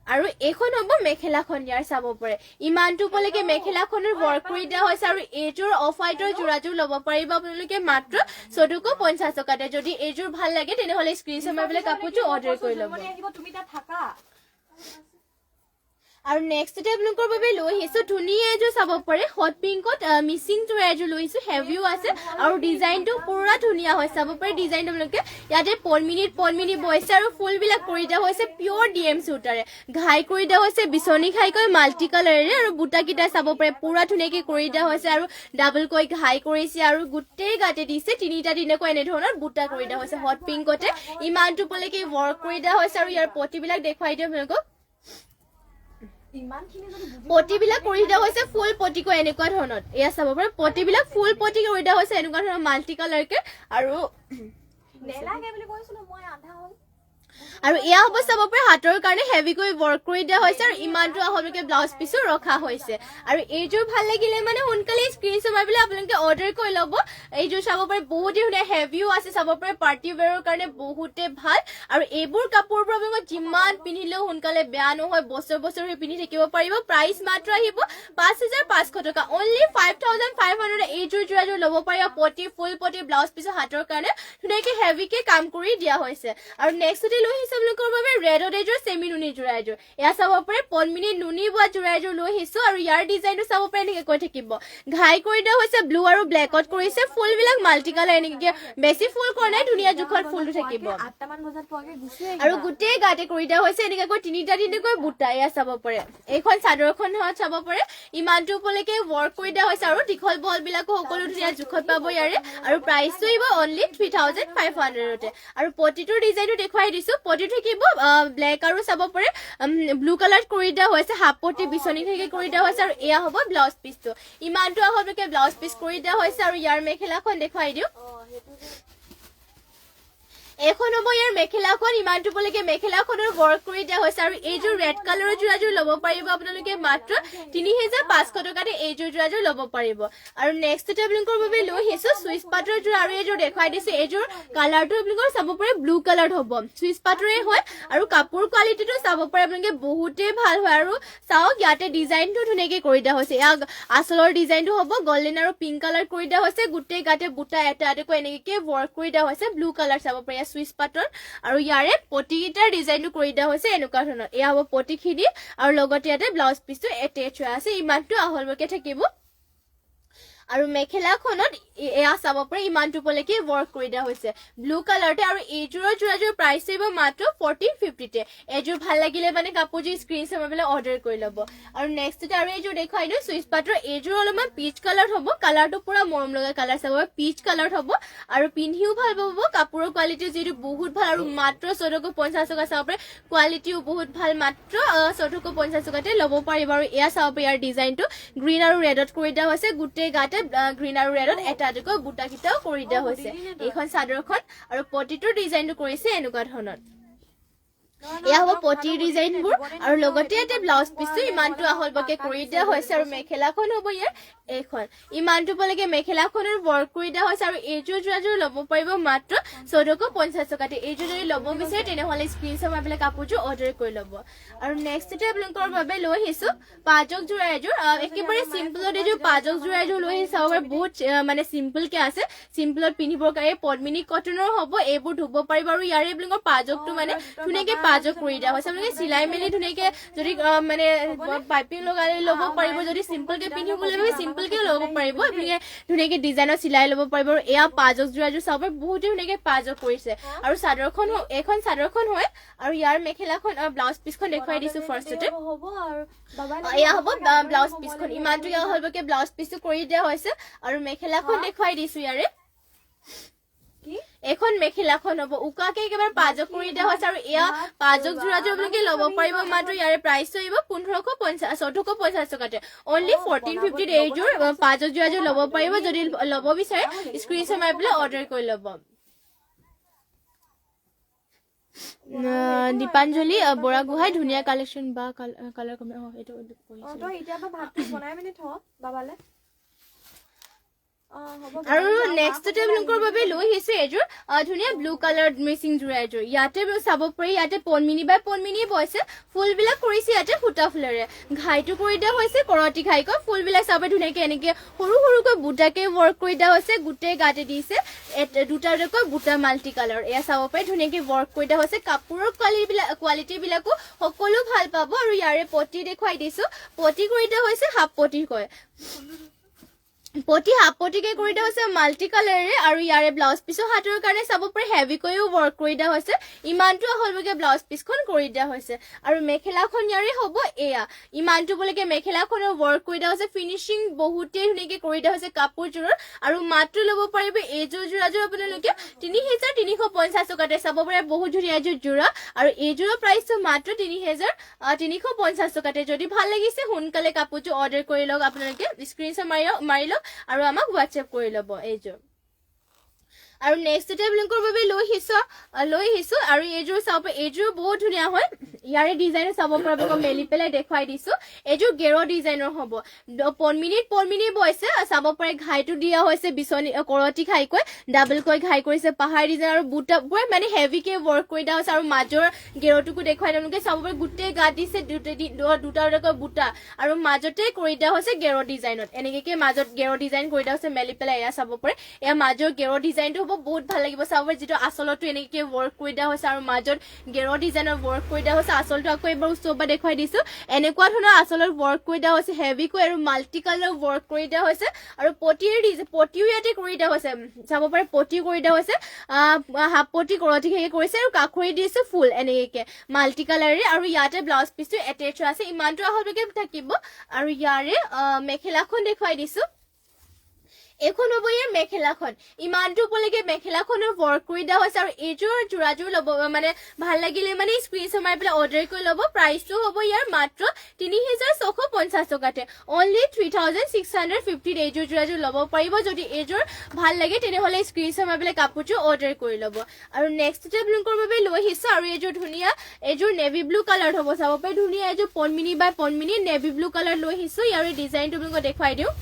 আৰু এখন হ'ব মেখেলাখন ইয়াৰ চাব পাৰে ইমানটো পলেকে মেখেলাখনৰ ওয়াৰ্ক কৰি দিয়া হৈছে আৰু এজোৰ অফ হোৱাইটৰ জোৰাজোৰ ল'ব পাৰিব আপোনালোকে মাত্ৰ 1450 টকাতে যদি এজোৰ ভাল লাগে তেনেহলে স্ক্ৰীনশ্বট মাৰি পেলাই কাপোৰটো অৰ্ডাৰ কৰি ল'ব তুমি তাত থাকা আৰু নেক্সট টেবলকৰ বাবে লৈ আহিছো ধুনীয়া এজোৰ চাব পাৰে হট পিংকত মিচিং টু এজোৰ লৈছো হেভিও আছে আৰু ডিজাইনটো পুৰা ধুনীয়া হয় চাব পাৰে ডিজাইনটো আপোনালোকে ইয়াতে পনমিনি বৈছে আৰু ফুল বিলাক কৰি দিয়া হৈছে পিয়ৰ ডিএম সুতাৰে ঘাই কৰি দিয়া হৈছে বিচনি ঘাইকৈ মাল্টি কালাৰেৰে আৰু বুটা কিটা চাব পাৰে পুৰা ধুনীয়াকৈ কৰি দিয়া হৈছে আৰু ডাবল কৈ ঘাই কৰিছে আৰু গুটেই গাতে দিছে তিনিটা দিনকৈ এনে ধৰণৰ বুটা কৰি দিয়া হৈছে হট পিংকতে ইমানটো পলেকে ওয়াৰ্ক কৰি দিয়া হৈছে আৰু ইয়াৰ পটি বিলাক দেখুৱাই দিম আপোনালোকক পটি বিলাক কৰি দিয়া হৈছে ফুল পটি কৈ এনেকুৱা ধৰণৰ এয়া চাব পাৰে পটি বিলাক ফুল পটি কৰি দিয়া হৈছে এনেকুৱা ধৰণৰ মাল্টি কালাৰকে আৰু নেলাগে বুলি কৈছিলো মই আধা হ'ল আৰু এয়া হ'ব চাব পাৰে হাতৰ কাৰণে হেভিকৈ ওয়াৰ্ক কৰি দিয়া হৈছে আৰু ইমানটো আহলকে ব্লাউজ পিসও ৰখা হৈছে আৰু এইজোৰ ভাল লাগিলে মানে সোনকালে স্ক্ৰীনশ্বট মাৰি পেলাই আপোনালোকে অৰ্ডাৰ কৰি ল'ব এইজোৰ চাব পাৰে বহুত ধুনীয়া হেভিও আছে চাব পাৰে পাৰ্টি ওয়্যাৰৰ কাৰণে বহুতে ভাল আৰু এইবোৰ কাপোৰবোৰ আপোনালোকে যিমান পিন্ধিলেও সোনকালে বেয়া নহয় বছৰ বছৰ পিন্ধি থাকিব পাৰিব প্ৰাইস মাত্ৰ আহিব 5500 টকা অনলি 5500 এইজোৰ জোৰাজোৰ ল'ব পাৰিব পটি ফুল পটি ব্লাউজ পিসৰ হাতৰ কাৰণে ধুনীয়াকৈ হেভিকে কাম কৰি দিয়া হৈছে আৰু নেক্সট লৈ আহিছো আপোনালোকৰ বাবে ৰেডত এযোৰ চেমি নুনি যোৰা এযোৰ এয়া চাব পাৰে পনমিনি নুনি বোৱা যোৰা এযোৰ লৈ আহিছো আৰু ইয়াৰ ডিজাইনটো চাব পাৰে এনেকৈ কৈ থাকিব ঘাই কৰি দিয়া হৈছে ব্লু আৰু ব্লেকত কৰিছে ফুলবিলাক মাল্টি কালাৰ এনেকৈ বেছি ফুল কৰা নাই ধুনীয়া জোখত ফুলটো থাকিব 8টামান বজাত পোৱাকে গুচি আৰু গোটেই গাতে কৰি দিয়া হৈছে এনেকৈ তিনিটাকৈ বুটা এয়া চাব পাৰে এইখন চাদৰখন চাব পাৰে ইমানটো উপলৈকে ৱৰ্ক কৰি দিয়া হৈছে আৰু দীঘল বল বিলাকো সকলো ধুনীয়া জোখত পাব ইয়াৰে আৰু প্ৰাইচটো আহিব অনলি 3500 আৰু পটিটোৰ ডিজাইনটো দেখুৱাই দিছো পটি থাকিব ব্লেক আৰু চাব পাৰে ব্লু কালাৰ কৰি দিয়া হৈছে হাফ পটি বিচনি থেকে কৰি দিয়া হৈছে আৰু এয়া হ'ব ব্লাউজ পিচটো ইমানটো আহলকে ব্লাউজ পিচ কৰি দিয়া হৈছে আৰু ইয়াৰ মেখেলাখন দেখুৱাই দিও এখন হ'ব ইয়াৰ মেখেলাখন ইমানটো পলৈকে মেখেলাখনৰ ৱৰ্ক কৰি দিয়া হৈছে আৰু এইযোৰ ৰেড কালাৰৰ যোৰাযোৰ ল'ব পাৰিব আপোনালোকে মাত্ৰ 3500 টকাতে এইযোৰ যোৰাযোৰ ল'ব পাৰিব আৰু নেক্সট আপোনালোকৰ বাবে লৈ আহিছো সুইচ পাটৰ যোৰা আৰু এইযোৰ দেখুৱাই দিছো এইযোৰ কালাৰটো আপোনালোকৰ চাব পাৰে ব্লু কালাৰ হ'ব সুইচ পাটৰে হয় আৰু কাপোৰ কোৱালিটিটো চাব পাৰে আপোনালোকে বহুতেই ভাল হয় আৰু চাওক ইয়াতে ডিজাইনটো ধুনীয়াকৈ কৰি দিয়া হৈছে ইয়াক আচলৰ ডিজাইনটো হ'ব গোল্ডেন আৰু পিংক কালাৰ কৰি দিয়া হৈছে গোটেই গাতে বুটা এটা এটাকৈ এনেকৈ ৱৰ্ক কৰি দিয়া হৈছে ব্লু কালাৰ চাব পাৰে সুইচ পাটৰ আৰু ইয়াৰে পটিকেইটাৰ ডিজাইনটো কৰি দিয়া হৈছে এনেকুৱা ধৰণৰ এয়া হ'ব পটিখিনি আৰু লগতে ইয়াতে ব্লাউজ পিচটো এটেচ হৈ আছে ইমানটো আহলকে থাকিব আৰু মেখেলাখনত এয়া চাব পাৰে ইমানটো পলৈকে ৱৰ্ক কৰি দিয়া হৈছে ব্লু কালাৰতে আৰু এইযোৰৰ যোৰাযোৰ প্ৰাইচ আহিব মাত্ৰ 1450 তে এইযোৰ ভাল লাগিলে মানে কাপোৰযোৰ স্ক্ৰীনশ্বট মাৰি পেলাই অৰ্ডাৰ কৰি ল'ব আৰু নেক্সটতে আৰু এইযোৰ দেখুৱাই দিওঁ সুইচ পাটৰ এইযোৰ অলপমান পিচ কালাৰ হ'ব কালাৰটো পুৰা মৰম লগা কালাৰ চাব পিচ কালাৰ হ'ব আৰু পিন্ধিও ভাল পাব কাপোৰৰ কোৱালিটি যিটো বহুত ভাল আৰু মাত্ৰ 1450 টকা চাব পাৰে কোৱালিটিও বহুত ভাল মাত্ৰ 1450 টকাতে ল'ব পাৰিব আৰু এয়া চাব পাৰে ইয়াৰ ডিজাইনটো গ্ৰীণ আৰু ৰেডত কৰি দিয়া হৈছে গোটেই গাতে গ্ৰীণ আৰু ৰেডত এটা এটাকৈ বুটা কিটাও কৰি দিয়া হৈছে এইখন চাদৰখন আৰু পটিটোৰ ডিজাইনটো কৰিছে এনেকুৱা ধৰণৰ এয়া হ'ব পটিৰ ডিজাইনবোৰ আৰু লগতে এটা ব্লাউজ পিচটো ইমানটো আহলবকে কৰি দিয়া হৈছে আৰু মেখেলাখন হ'ব ইয়াৰ এইখন ইমানটো পলৈকে মেখেলাখনৰ ৱৰ্ক কৰি দিয়া হৈছে আৰু এইযোৰ যোৰাযোৰ ল'ব পাৰিব মাত্ৰ 1450 টকাতে এইযোৰ যদি ল'ব বিচাৰে তেনেহ'লে স্ক্ৰীনশ্বট মাৰি পেলাই কাপোৰযোৰ অৰ্ডাৰ কৰি ল'ব আৰু নেক্সটতে আপোনালোকৰ বাবে লৈ আহিছো পাজক যোৰা এযোৰ একেবাৰে চিম্পলত এইযোৰ পাজক যোৰা এযোৰ লৈ আহিছো চাব বহুত মানে চিম্পলকে আছে চিম্পলত পিন্ধিবৰ কাৰণে পদ্মিনী কটনৰ হ'ব এইবোৰ ধুব পাৰিব আৰু ইয়াৰে আপোনালোকৰ পাজকটো মানে ধুনীয়াকৈ পাজক কৰি দিয়া হৈছে আপোনালোকে চিলাই মেলি ধুনীয়াকৈ যদি মানে পাইপিং লগাই ল'ব পাৰিব যদি চিম্পলকে পিন্ধিবলৈ ভাবে চিম্পলকে ল'ব পাৰিব আপোনালোকে ধুনীয়াকৈ ডিজাইনত চিলাই ল'ব পাৰিব আৰু এয়া পাজক যোৰাযোৰ চাব বহুতে ধুনীয়াকৈ পাজক কৰিছে আৰু চাদৰখন এইখন চাদৰখন হয় আৰু ইয়াৰ মেখেলাখন ব্লাউজ পিচখন দেখুৱাই দিছো ফাৰ্ষ্টতে এয়া হ'ব ব্লাউজ পিচখন ইমানটো হ'বকে ব্লাউজ পিচটো কৰি দিয়া হৈছে আৰু মেখেলাখন দেখুৱাই দিছো ইয়াৰে এখন মেখেলাখন হ'ব উকাকে একেবাৰে পাজক কৰি দিয়া হৈছে আৰু এয়া পাজক যোৰাযোৰ আপোনালোকে ল'ব পাৰিব মাত্ৰ ইয়াৰে প্ৰাইচটো আহিব 1450 টকাতে অনলি 1450 এইযোৰ পাজক যোৰাযোৰ ল'ব পাৰিব যদি ল'ব বিচাৰে স্ক্ৰীনশ্বট মাৰি পেলাই অৰ্ডাৰ কৰি ল'ব দীপাঞ্জলি বৰা গোহাঁই ধুনীয়া কালেকশ্যন বা কালাৰ কমে এইটো তো এতিয়া ভাতটো বনাই মেলি থ বাবালে আৰু নেক্সটতে আপোনালোকৰ বাবে লৈ আহিছো এযোৰ ধুনীয়া ব্লু কালাৰ মিচিং যোৰা এযোৰ ইয়াতে চাব পাৰি ইয়াতে পনমিনি বাই পনমিনি বৈছে ফুলবিলাক কৰিছে ইয়াতে সূতা ফুলেৰে ঘাইটো কৰি দিয়া হৈছে কৰতি ঘাইকৈ ফুলবিলাক চাব ধুনীয়াকৈ এনেকৈ সৰু সৰুকৈ বুটাকে ৱৰ্ক কৰি দিয়া হৈছে গোটেই গাতে দিছে দুটা দুটাকৈ বুটা মাল্টি কালাৰ এয়া চাব পাৰি ধুনীয়াকৈ ৱৰ্ক কৰি দিয়া হৈছে কাপোৰৰ কোৱালিটিবিলাকো সকলো ভাল পাব আৰু ইয়াৰে পটি দেখুৱাই দিছো পটি কৰি দিয়া হৈছে হাফ পটিকৈ পটি হাফ পটিকে কৰি দিয়া হৈছে মাল্টি কালাৰেৰে আৰু ইয়াৰে ব্লাউজ পিচৰ হাতৰ কাৰণে চাব পাৰে হেভিকৈও ৱৰ্ক কৰি দিয়া হৈছে ইমানটো হ'লবকে ব্লাউজ পিচখন কৰি দিয়া হৈছে আৰু মেখেলাখন ইয়াৰে হ'ব এয়া ইমানটো বলৈকে মেখেলাখনৰ ৱৰ্ক কৰি দিয়া হৈছে ফিনিচিং বহুতেই ধুনীয়াকৈ কৰি দিয়া হৈছে কাপোৰযোৰৰ আৰু মাত্ৰ ল'ব পাৰিব এইযোৰ যোৰাযোৰ আপোনালোকে 3350 টকাতে চাব পাৰে বহুত ধুনীয়া এযোৰ যোৰা আৰু এইযোৰৰ প্ৰাইচটো মাত্ৰ 3350 টকাতে যদি ভাল লাগিছে সোনকালে কাপোৰযোৰ অৰ্ডাৰ কৰি লওক আপোনালোকে স্ক্ৰীনশ্বট মাৰি লওক আৰু আমাক হোৱাটছএপ কৰি ল'ব এইযোৰ আৰু নেক্সটতে আপোনালোকৰ বাবে লৈ আহিছো আৰু এইযোৰ চাব এইযোৰ বহুত ধুনীয়া হয় ইয়াৰে ডিজাইন চাব পাৰিব মেলি পেলাই দেখুৱাই দিছো এইযোৰ গেৰ ডিজাইনৰ হ'ব পনমিনি বৈছে চাব পাৰে ঘাইটো দিয়া হৈছে বিচনী কৰতি ঘাইকৈ ডাবলকৈ ঘাই কৰিছে পাহাৰ ডিজাইন আৰু বুটা মানে হেভিকে ৱৰ্ক কৰি দিয়া হৈছে আৰু মাজৰ গেৰটোকো দেখুৱাই তেওঁলোকে চাব পাৰে গোটেই গাত দিছে দুটা বুটা আৰু মাজতে কৰি দিয়া হৈছে গেৰ ডিজাইনত এনেকৈ মাজত গেৰ ডিজাইন কৰি দিয়া হৈছে মেলি পেলাই এয়া চাব পাৰে এয়া মাজৰ গেৰ ডিজাইনটো হ'ব বহুত ভাল লাগিব চাব যেটো আসলটো এনেকে ওয়ার্ক কৰি দিয়া হৈছে আৰু মাজত গেৰ ডিজাইনৰ ওয়াৰ্ক কৰি দিয়া হৈছে আসলটো আকৌ এবাৰ ওচৰবা দেখাই দিছো এনেকুৱা ধৰণৰ আসলৰ ওয়াৰ্ক কৰি দিয়া হৈছে হেভি কৈ আৰু মাল্টি কালাৰ ওয়াৰ্ক কৰি দিয়া হৈছে আৰু পটিও ইয়াতে কৰি দিয়া হৈছে চাব পাৰে পটি কৰি দিয়া হৈছে হাফ পটি কৰতি হেৰি কৰিছে আৰু কাখৰি দিছে ফুল এনেকে মাল্টি কালাৰে আৰু ইয়াতে ব্লাউজ পিছটো এটেচ আছে ইমানটো আহলকে থাকিব আৰু ইয়াৰে মেখেলাখন দেখাই দিছো এখন হ'ব ইয়াৰ মেখেলাখন ইমানটো পলৈকে মেখেলাখনৰ ওয়াৰ্ক কৰি দিয়া হৈছে আৰু এইযোৰ জোৰাযোৰ ল'ব মানে ভাল লাগিলে মানে স্ক্ৰিনশ্বট মাৰি পেলাই অৰ্ডাৰ কৰি ল'ব প্ৰাইচটো হ'ব ইয়াৰ মাত্ৰ 3650 টকাতে অনলি 3650 এইযোৰ জোৰাযোৰ ল'ব পাৰিব যদি এইযোৰ ভাল লাগে তেনেহ'লে স্ক্ৰিনশ্বট মাৰি পেলাই কাপোৰযোৰ অৰ্ডাৰ কৰি ল'ব আৰু নেক্সট টেবলিংকৰ বাবে লৈ আহিছো আৰু এইযোৰ ধুনীয়া এইযোৰ নেভি ব্লু কালাৰ হ'ব চাব পাৰে ধুনীয়া এইযোৰ পনমিনি বাই পনমিনি নেভি ব্লু কালাৰ লৈ আহিছো ইয়াৰ ডিজাইনটো আপোনাক দেখাই দিওঁ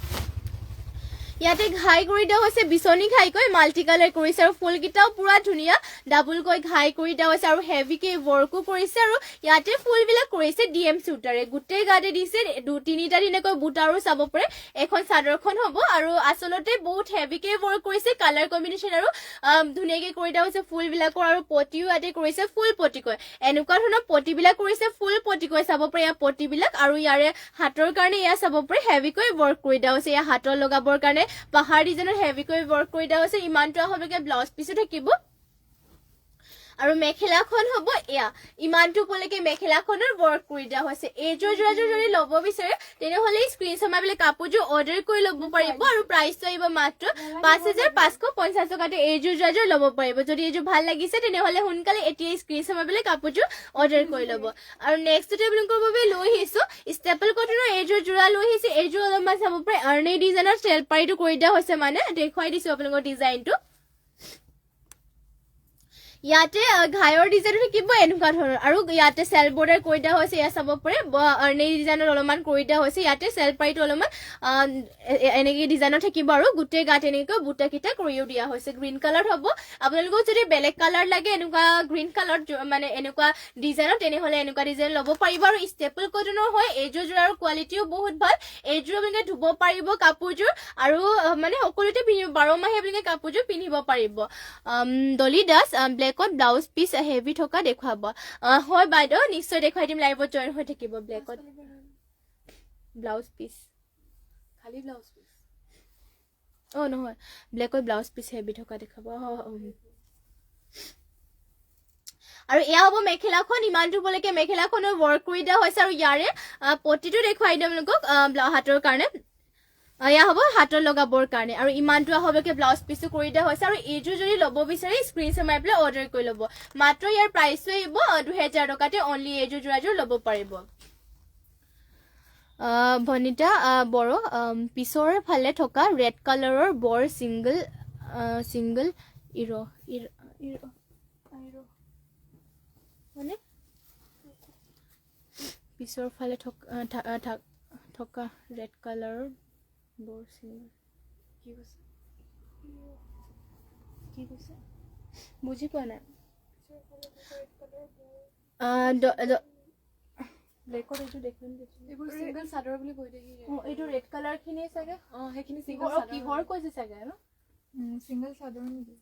ইয়াতে ঘাই কৰি দিয়া হৈছে বিচনি ঘাই কৈ মাল্টি কালাৰ কৰিছে আৰু ফুল কিটাও পুৰা ধুনীয়া ডাবল কৈ ঘাই কৰি দিয়া হৈছে আৰু হেভি কে ওয়াৰ্কও কৰিছে আৰু ইয়াতে ফুল বিলাক কৰিছে ডিএম সুটাৰে গুটে গাতে দিছে তিনিটা দিনকৈ বুটাৰো চাব পাৰে এখন চাদৰখন হ'ব আৰু আসলতে বহুত হেভি কে ওয়াৰ্ক কৰিছে কালাৰ কম্বিনেশন আৰু ধুনীয়াকে কৰি দিয়া হৈছে ফুল বিলাকৰ আৰু পটিও ইয়াতে কৰিছে ফুল পটি কৈ এনেকুৱা ধৰণৰ পটি বিলাক কৰিছে ফুল পটি কৈ চাব পাৰে ইয়া পটি বিলাক আৰু ইয়াৰে হাতৰ কাৰণে ইয়া চাব পাৰে হেভি কৈ ওয়াৰ্ক কৰি দিয়া হৈছে ইয়া হাতৰ লগাবৰ কাৰণে পাহাৰ ডিজাইনৰ হেভি কৈ ওয়াৰ্ক কৰি দিয়া হৈছে ইমানটো আহলকে ব্লাউজ পিছটো থাকিব আৰু মেখেলাখন হ'ব এয়া ইমানটো পলৈকে মেখেলাখনৰ ওয়াৰ্ক কৰি দিয়া হৈছে এইযোৰ জোৰাযোৰ যদি ল'ব বিচাৰে তেনেহ'লে স্ক্ৰিনশ্বট মাৰি পেলাই কাপোৰযোৰ অৰ্ডাৰ কৰি ল'ব পাৰিব আৰু প্ৰাইচটো আহিব মাত্ৰ 5550 টকাতে এইযোৰ জোৰাযোৰ ল'ব পাৰিব যদি এইযোৰ ভাল লাগিছে তেনেহ'লে সোনকালে এতিয়া স্ক্ৰিনশ্বট মাৰি পেলাই কাপোৰযোৰ অৰ্ডাৰ কৰি ল'ব আৰু নেক্সট টেবলিংকৰ বাবে লৈ আহিছো ষ্টেপল কটনৰ এইযোৰ জোৰা লৈ আহিছে এইযোৰ অলপমান চাব পাৰে আৰ্নে ডিজাইনৰ চেলপাৰীটো কৰি দিয়া হৈছে মানে দেখুৱাই দিছো আপোনালোকৰ ডিজাইনটো ইয়াতে ঘায়ৰ ডিজাইন থাকিব এনেকুৱা ধৰণৰ আৰু ইয়াতে সেল বৰ্ডাৰ কৰি দিয়া হৈছে ইয়া চাব পাৰে আৰ্নে ডিজাইনৰ অলপমান কৰি দিয়া হৈছে ইয়াতে সেল পাইটো অলপমান এনেকে ডিজাইনৰ থাকিব আৰু গুটে গাত এনেকৈ বুটা কিটা কৰিও দিয়া হৈছে গ্ৰীণ কালাৰ হ'ব আপোনালোকক যদি বেলেগ কালাৰ লাগে এনেকুৱা গ্ৰীণ কালাৰ মানে এনেকুৱা ডিজাইনৰ তেনেহ'লে এনেকুৱা ডিজাইন ল'ব পাৰিব আৰু ষ্টেপল কটনৰ হয় এইযোৰ জোৰাৰ কোৱালিটিও বহুত ভাল এইযোৰ আপোনালোকে ধুব পাৰিব কাপোৰযোৰ আৰু মানে সকলোতে পিন্ধিব 12 মাহে আপোনালোকে কাপোৰযোৰ পিন্ধিব পাৰিব ডলি দাস ব্লেকত ব্লাউজ পিস হেভি থকা দেখাব হয় বাইদেউ নিশ্চয় দেখাই দিম লাইভত জয়েন হৈ থাকিব ব্লেকত ব্লাউজ পিস খালি ব্লাউজ পিস নহয় ব্লেকত ব্লাউজ পিস হেভি থকা দেখাব আৰু এয়া হ'ব মেখেলাখন ইমানটো পলৈকে মেখেলাখনৰ ওয়াৰ্ক কৰি দিয়া হৈছে আৰু ইয়াৰে পটিটো দেখাই দিম আপোনালোকক হাতৰ কাৰণে এয়া হ'ব হাতৰ লগাবৰ কাৰণে আৰু ইমানটো আহলকে ব্লাউজ পিসো কৰি দিয়া হৈছে আৰু এইযোৰ যদি ল'ব বিচাৰে স্ক্ৰিনশ্বট মাৰি পেলাই অৰ্ডাৰ কৰি ল'ব মাত্ৰ ইয়াৰ প্ৰাইচটো আহিব 2000 টকাতে অনলি এইযোৰ জোৰাযোৰ ল'ব পাৰিব ভনিতা বড়ো পিছৰ ফালে থকা ৰেড কালাৰৰ বৰ সিঙ্গল ইৰো মানে পিছৰ ফালে থকা ৰেড কালাৰৰ বৰ সিঙ্গল কি কৈছে বুজি পোৱা নাই ব্লেকত এইটো দেখুন এইবোৰ সিঙ্গল চাদৰ বুলি কৈ দেহি এইটো ৰেড কালাৰ খিনি চাগে হেখিনি সিঙ্গল চাদৰ কিহৰ কৈছে চাগে ন সিঙ্গল চাদৰ নেকি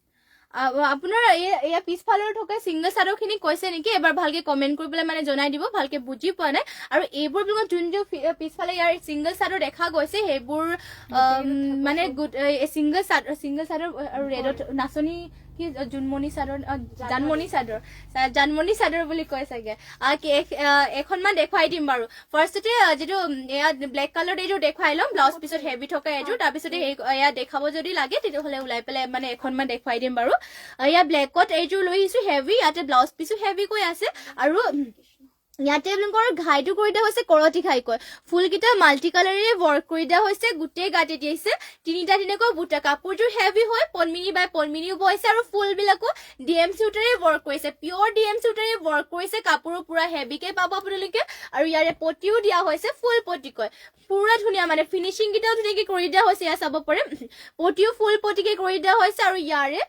আপোনাৰ এয়া পিছফালৰ থকা সিঙ্গল চাদৰ খিনি কৈছে নেকি এবাৰ ভালকে কমেন্ট কৰি পেলাই মানে জনাই দিব ভালকে বুজি পোৱা নাই আৰু এইবোৰ আপোনাক যোন পিছফালে ইয়াৰ সিঙ্গল চাদৰ দেখা গৈছে সেইবোৰ মানে সিঙ্গল চাদৰ আৰু ৰেডত নাচনি কি জুনমণি চাদৰ জানমণি চাদৰ বুলি কয় চাগে এখনমান দেখুৱাই দিম বাৰু ফাৰ্ষ্টতে যেটো এয়া ব্লেক কালাৰ এইযোৰ দেখুৱাই ল'ম ব্লাউজ পিছত হেভি থকা এইযোৰ তাৰপিছতে এয়া দেখাব যদি লাগে তেতিয়াহ'লে ওলাই পেলাই মানে এখনমান দেখুৱাই দিম বাৰু এয়া ব্লেকত এইযোৰ লৈ আহিছো হেভি ইয়াতে ব্লাউজ পিছো হেভি কৈ আছে আৰু ইয়াতে আপোনালোকৰ ঘাইটো কৰি দিয়া হৈছে কৰতি ঘাই কৈ ফুল কিটা মাল্টি কালাৰেৰে ওয়াৰ্ক কৰি দিয়া হৈছে গুটে গাতে দিছে তিনিটা দিনকৈ বুটা কাপোৰযোৰ হেভি হয় পনমিনি বাই পনমিনিও বৈছে আৰু ফুল বিলাকো ডিএম সুটাৰে ওয়াৰ্ক কৰিছে পিওৰ ডিএম সুটাৰে ওয়াৰ্ক কৰিছে কাপোৰ পুৰা হেভিকে পাব আপোনালোকে আৰু ইয়াৰে পটিও দিয়া হৈছে ফুল পটি কৈ পুৰা ধুনীয়া মানে ফিনিশিং কিটাও ধুনীয়াকে কৰি দিয়া হৈছে ইয়া চাব পাৰে পটিও ফুল পটিকে কৰি দিয়া হৈছে আৰু ইয়াৰে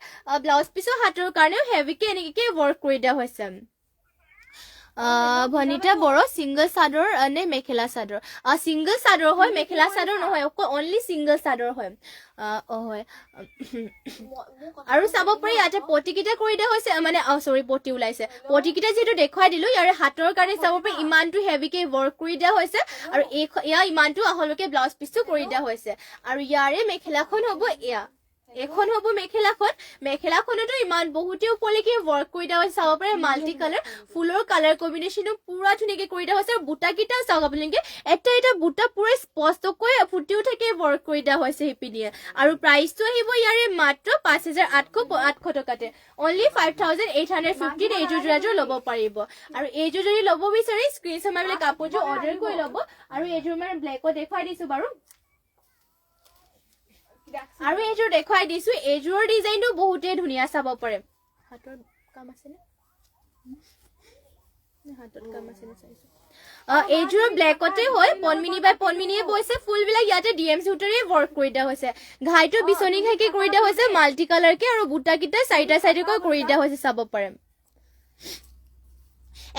ব্লাউজ পিছৰ হাতৰ কাৰণেও হেভিকে এনেকে ওয়াৰ্ক কৰি দিয়া হৈছে ভনিতা বড় সিংগল চাদৰ নে মেখেলা চাদৰ সিংগল চাদৰ হয় মেখেলা চাদৰ নহয় অনলি সিংগল চাদৰ হয় হয় আৰু চাব পাৰি ইয়াতে পটিকিটা কৰি দিয়া হৈছে মানে সৰি পটি ওলাইছে পটিকিটা যেটো দেখুৱাই দিলো ইয়াৰ হাতৰ কাৰণে চাব পাৰি ইমানটো হেভিকে ওয়াৰ্ক কৰি দিয়া হৈছে আৰু এয়া ইমানটো আহলকে ব্লাউজ পিসটো কৰি দিয়া হৈছে আৰু ইয়াৰে মেখেলাখন হ'ব এয়া এখন হ'ব মেখেলাখনতো ইমান বহুতে উপলৈকে ওয়ার্ক কৰি দিয়া হৈছে চাব পাৰে মাল্টি কালাৰ ফুলৰ কালাৰ কম্বিনেশনো পুৰা ধুনীয়াকে কৰি দিয়া হৈছে আৰু বুটাকিটা চাওক আপোনালোকে এটা বুটা পুৰা স্পষ্টকৈ ফুটিও থাকে ওয়াৰ্ক কৰি দিয়া হৈছে হিপিনিয়ে আৰু প্ৰাইসটো আহিব ইয়াৰে মাত্ৰ 5800 টকাতে অনলি 5850 এইযোৰ যোৰাযোৰ ল'ব পাৰিব আৰু এইযোৰ যদি ল'ব বিচাৰি স্ক্ৰিনশ্বট মাৰিলে কাপোৰযোৰ অৰ্ডাৰ কৰি ল'ব আৰু এইযোৰ মানে ব্লেকত দেখুৱাই দিছো বাৰু আৰু এইযোৰ দেখুৱাই দিছো এইযোৰৰ ডিজাইনটো বহুতে ধুনীয়া চাব পাৰে হাতৰ কাম আছে নে হাতৰ কাম আছে নে চাইছো এইযোৰ ব্লেকতে হয় পনমিনি বাই পনমিনিয়ে বৈছে ফুলবিলাক ইয়াতে ডিএম সুটাৰে ওয়াৰ্ক কৰি দিয়া হৈছে ঘাইটো বিচনি ঘাইকে কৰি দিয়া হৈছে মাল্টি কালাৰকে আৰু বুটাকিটা চাইডা চাইডকৈ কৰি দিয়া হৈছে চাব পাৰে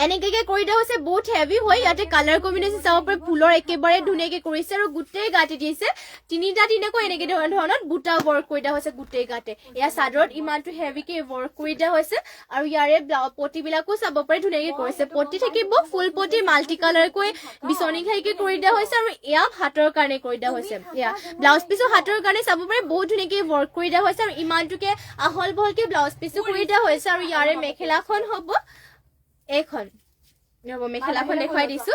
এনেকে কৰি দিয়া হৈছে বহুত হেভি হয় ইয়াতে কালাৰ কম্বিনেশন চাব পাৰে ফুলৰ একেবাৰে ধুনীয়াকে কৰিছে আৰু গুটেই গাতে দিছে তিনিটাকৈ এনেকে ধৰণত বুটা ওয়াৰ্ক কৰি দিয়া হৈছে গুটেই গাতে এয়া চাদৰত ইমানটো হেভিকে ওয়াৰ্ক কৰি দিয়া হৈছে আৰু ইয়াৰে পটিবিলাকো চাব পাৰে ধুনীয়াকে কৰিছে পটি থাকিব ফুল পটি মাল্টি কালাৰকৈ বিচনি ঘাইকে কৰি দিয়া হৈছে আৰু এয়া হাতৰ কাৰণে কৰি দিয়া হৈছে এয়া ব্লাউজ পিসো হাতৰ কাৰণে চাব পাৰে বহুত ধুনীয়াকে ওয়াৰ্ক কৰি দিয়া হৈছে আৰু ইমানটোকে আহল বহলকে ব্লাউজ পিসো কৰি দিয়া হৈছে আৰু ইয়াৰে মেখেলাখন হ'ব এখন মেখেলাখন দেখুৱাই দিছো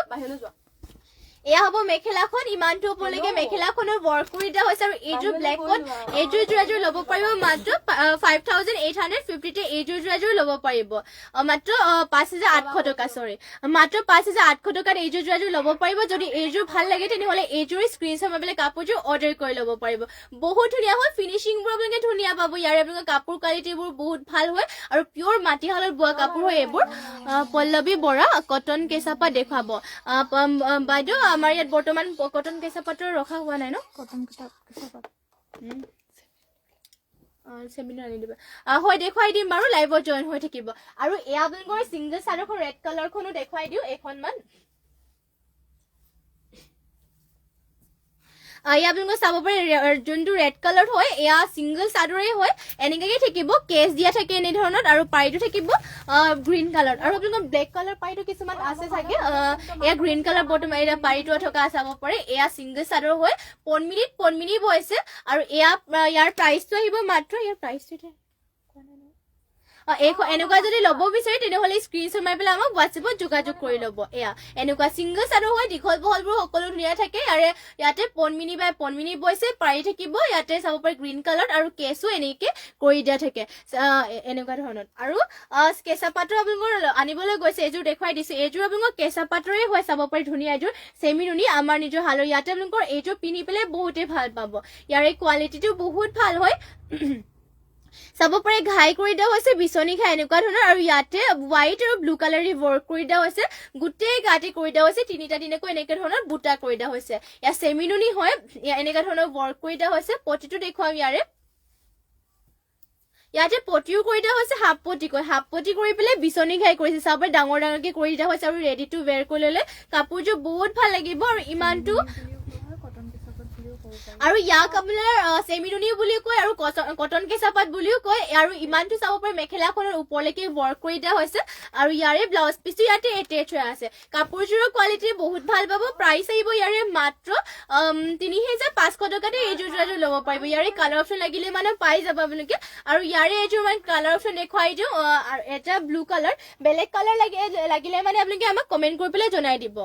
এয়া হ'ব মেখেলাখন ইমানটো উপলৈকে মেখেলাখনৰ ওয়াৰ্ক কৰি দিয়া হৈছে আৰু এইযোৰ ব্লেকত এইযোৰ যোৰাযোৰ ল'ব পাৰিব মাত্ৰ 5850 তে এইযোৰ যোৰাযোৰ ল'ব পাৰিব মাত্ৰ 5800 টকা সৰি মাত্ৰ 5800 টকাত এইযোৰ যোৰাযোৰ ল'ব পাৰিব যদি এইযোৰ ভাল লাগে তেনেহলে এইযোৰ স্ক্ৰিনশ্বট মাৰিলে কাপোৰযোৰ অৰ্ডাৰ কৰি ল'ব পাৰিব বহুত ধুনীয়া হয় ফিনিশিংবোৰ আপোনালোকে ধুনীয়া পাব ইয়াৰে আপোনালোকৰ কাপোৰ কোৱালিটিবোৰ বহুত ভাল হয় আৰু পিওৰ মাটিশালত বোৱা কাপোৰ হয় এইবোৰ পল্লৱী বৰা কটন কেঁচাপাত দেখুৱাব বাইদেউ আমাৰ ইয়াত বৰ্তমান কটন কেঁচাপাতৰ ৰখা হোৱা নাই ন কটন কেঁচাপাত সেমিনাৰ আনি দিবা হয় দেখুৱাই দিম বাৰু লাইভত জয়েন হৈ থাকিব আৰু এয়া আপোনালোকৰ সিংগল চাদৰখন ৰেড কালাৰখনো দেখুৱাই দিও এখনমান এয়া আপোনালোকে চাব পাৰে যোনটো ৰেড কালাৰ হয় এয়া সিংগল চাদৰে হয় এনেকৈ থাকিব কেছ দিয়া থাকে এনে ধৰণত আৰু পাইটো থাকিব গ্ৰীণ কালাৰ আৰু আপোনালোকৰ ব্লেক কালাৰ পাইটো কিছুমান আছে চাগে এয়া গ্ৰীণ কালাৰ বটম এয়া পাইটো থকা চাব পাৰে এয়া সিংগল চাদৰ হয় পনমিনি বৈছে আৰু এয়া ইয়াৰ প্ৰাইসটো আহিব মাত্ৰ ইয়াৰ প্ৰাইসটো এনেকুৱা যদি ল'ব বিচাৰে তেনেহলে স্ক্ৰিনশ্বট মাৰি পেলাই আমাক হোৱাটছএপত যোগাযোগ কৰি ল'ব এয়া এনেকুৱা সিংগল চাদৰ হয় দীঘল বহলবোৰ সকলো ধুনীয়া থাকে আৰু ইয়াতে পনমিনি বাই পনমিনি বৈছে পাৰি থাকিব ইয়াতে চাব পাৰে গ্ৰীণ কালাৰ আৰু কেছো এনেকে কৰি দিয়া থাকে এনেকুৱা ধৰণত আৰু কেঁচাপাতৰ আপোনালোকৰ আনিবলৈ গৈছে এইযোৰ দেখুৱাই দিছো এইযোৰ আপোনালোকৰ কেঁচাপাতৰে হয় চাব পাৰে ধুনীয়া এইযোৰ চেমিনুনি আমাৰ নিজৰ হালৰ ইয়াতে আপোনালোকৰ এইযোৰ পিন্ধি পেলাই বহুতে ভাল পাব ইয়াৰে কোৱালিটিটো বহুত ভাল হয় চাব পাৰে ঘাই কৰি দিয়া হৈছে বিচনি ঘাই এনেকুৱা ধৰণৰ আৰু ইয়াতে হোৱাইট আৰু ব্লু কালাৰে ওয়াৰ্ক কৰি দিয়া হৈছে গুটেই গাটি কৰি দিয়া হৈছে তিনিটাকৈ এনেকুৱা ধৰণৰ বুটা কৰি দিয়া হৈছে ইয়া সেমিনুনি হয় এনেকুৱা ধৰণৰ ওয়াৰ্ক কৰি দিয়া হৈছে পটিটো দেখুৱাম ইয়াৰে ইয়াতে পটিও কৰি দিয়া হৈছে হাফ পটি কৰি পেলাই বিচনি ঘাই কৰিছে চাব পাৰে ডাঙৰকে কৰি দিয়া হৈছে আৰু ৰেডি টু ওয়্যাৰ কৰি ল'লে কাপোৰযোৰ বহুত ভাল লাগিব আৰু ইমানটো আৰু ইয়াক আপোনাৰ সেমিনুনি বুলি কয় আৰু কটন কেঁচাপাত বুলিও কয় আৰু ইমানটো চাব পাৰে মেখেলাখনৰ ওপৰলৈকে ওয়াৰ্ক কৰি দিয়া হৈছে আৰু ইয়াৰে ব্লাউজ পিসটো ইয়াতে এটেচ হৈ আছে কাপোৰযোৰৰ কোৱালিটি বহুত ভাল পাব প্ৰাইস আহিব ইয়াৰে মাত্ৰ 3500 টকাতে এইযোৰ যোৰাযোৰ ল'ব পাৰিব ইয়াৰে কালাৰ অপশন লাগিলে মানে পাই যাব আপোনালোকে আৰু ইয়াৰে এইযোৰ মানে কালাৰ অপশন দেখুৱাই দিওঁ আৰু এটা ব্লু কালাৰ বেলেগ কালাৰ লাগিলে মানে আপোনালোকে আমাক কমেন্ট কৰি পেলাই জনাই দিব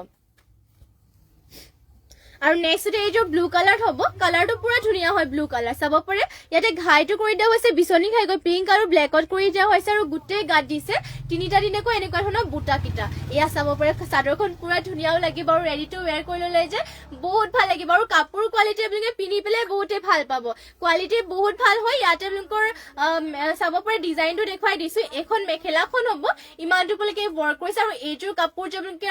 আৰু নেক্সট এইযোৰ ব্লু কালাৰ হ'ব কালাৰটো পুৰা ধুনীয়া হয় ব্লু কালাৰ চাব পাৰে ইয়াতে ঘাইটো কৰি দিয়া হৈছে বিচনি ঘাই গৈ পিংক আৰু ব্লেকত কৰি দিয়া হৈছে আৰু গুটেই গাত দিছে তিনিটাকৈ এনেকুৱা ধৰণৰ বুটা কিটা এয়া চাব পাৰে চাদৰখন পুৰা ধুনীয়াও লাগিব আৰু ৰেডি টু ওয়্যাৰ কৰি ল'লে যে বহুত ভাল লাগিব আৰু কাপোৰ কোৱালিটি আপোনালোকে পিন্ধি পেলাই বহুতে ভাল পাব কোৱালিটি বহুত ভাল হয় ইয়াতে আপোনালোকৰ চাব পাৰে ডিজাইনটো দেখুৱাই দিছো এখন মেখেলাখন হ'ব ইমানটোলৈকে ওয়াৰ্ক কৰিছে আৰু এইযোৰ কাপোৰ যে আপোনালোকে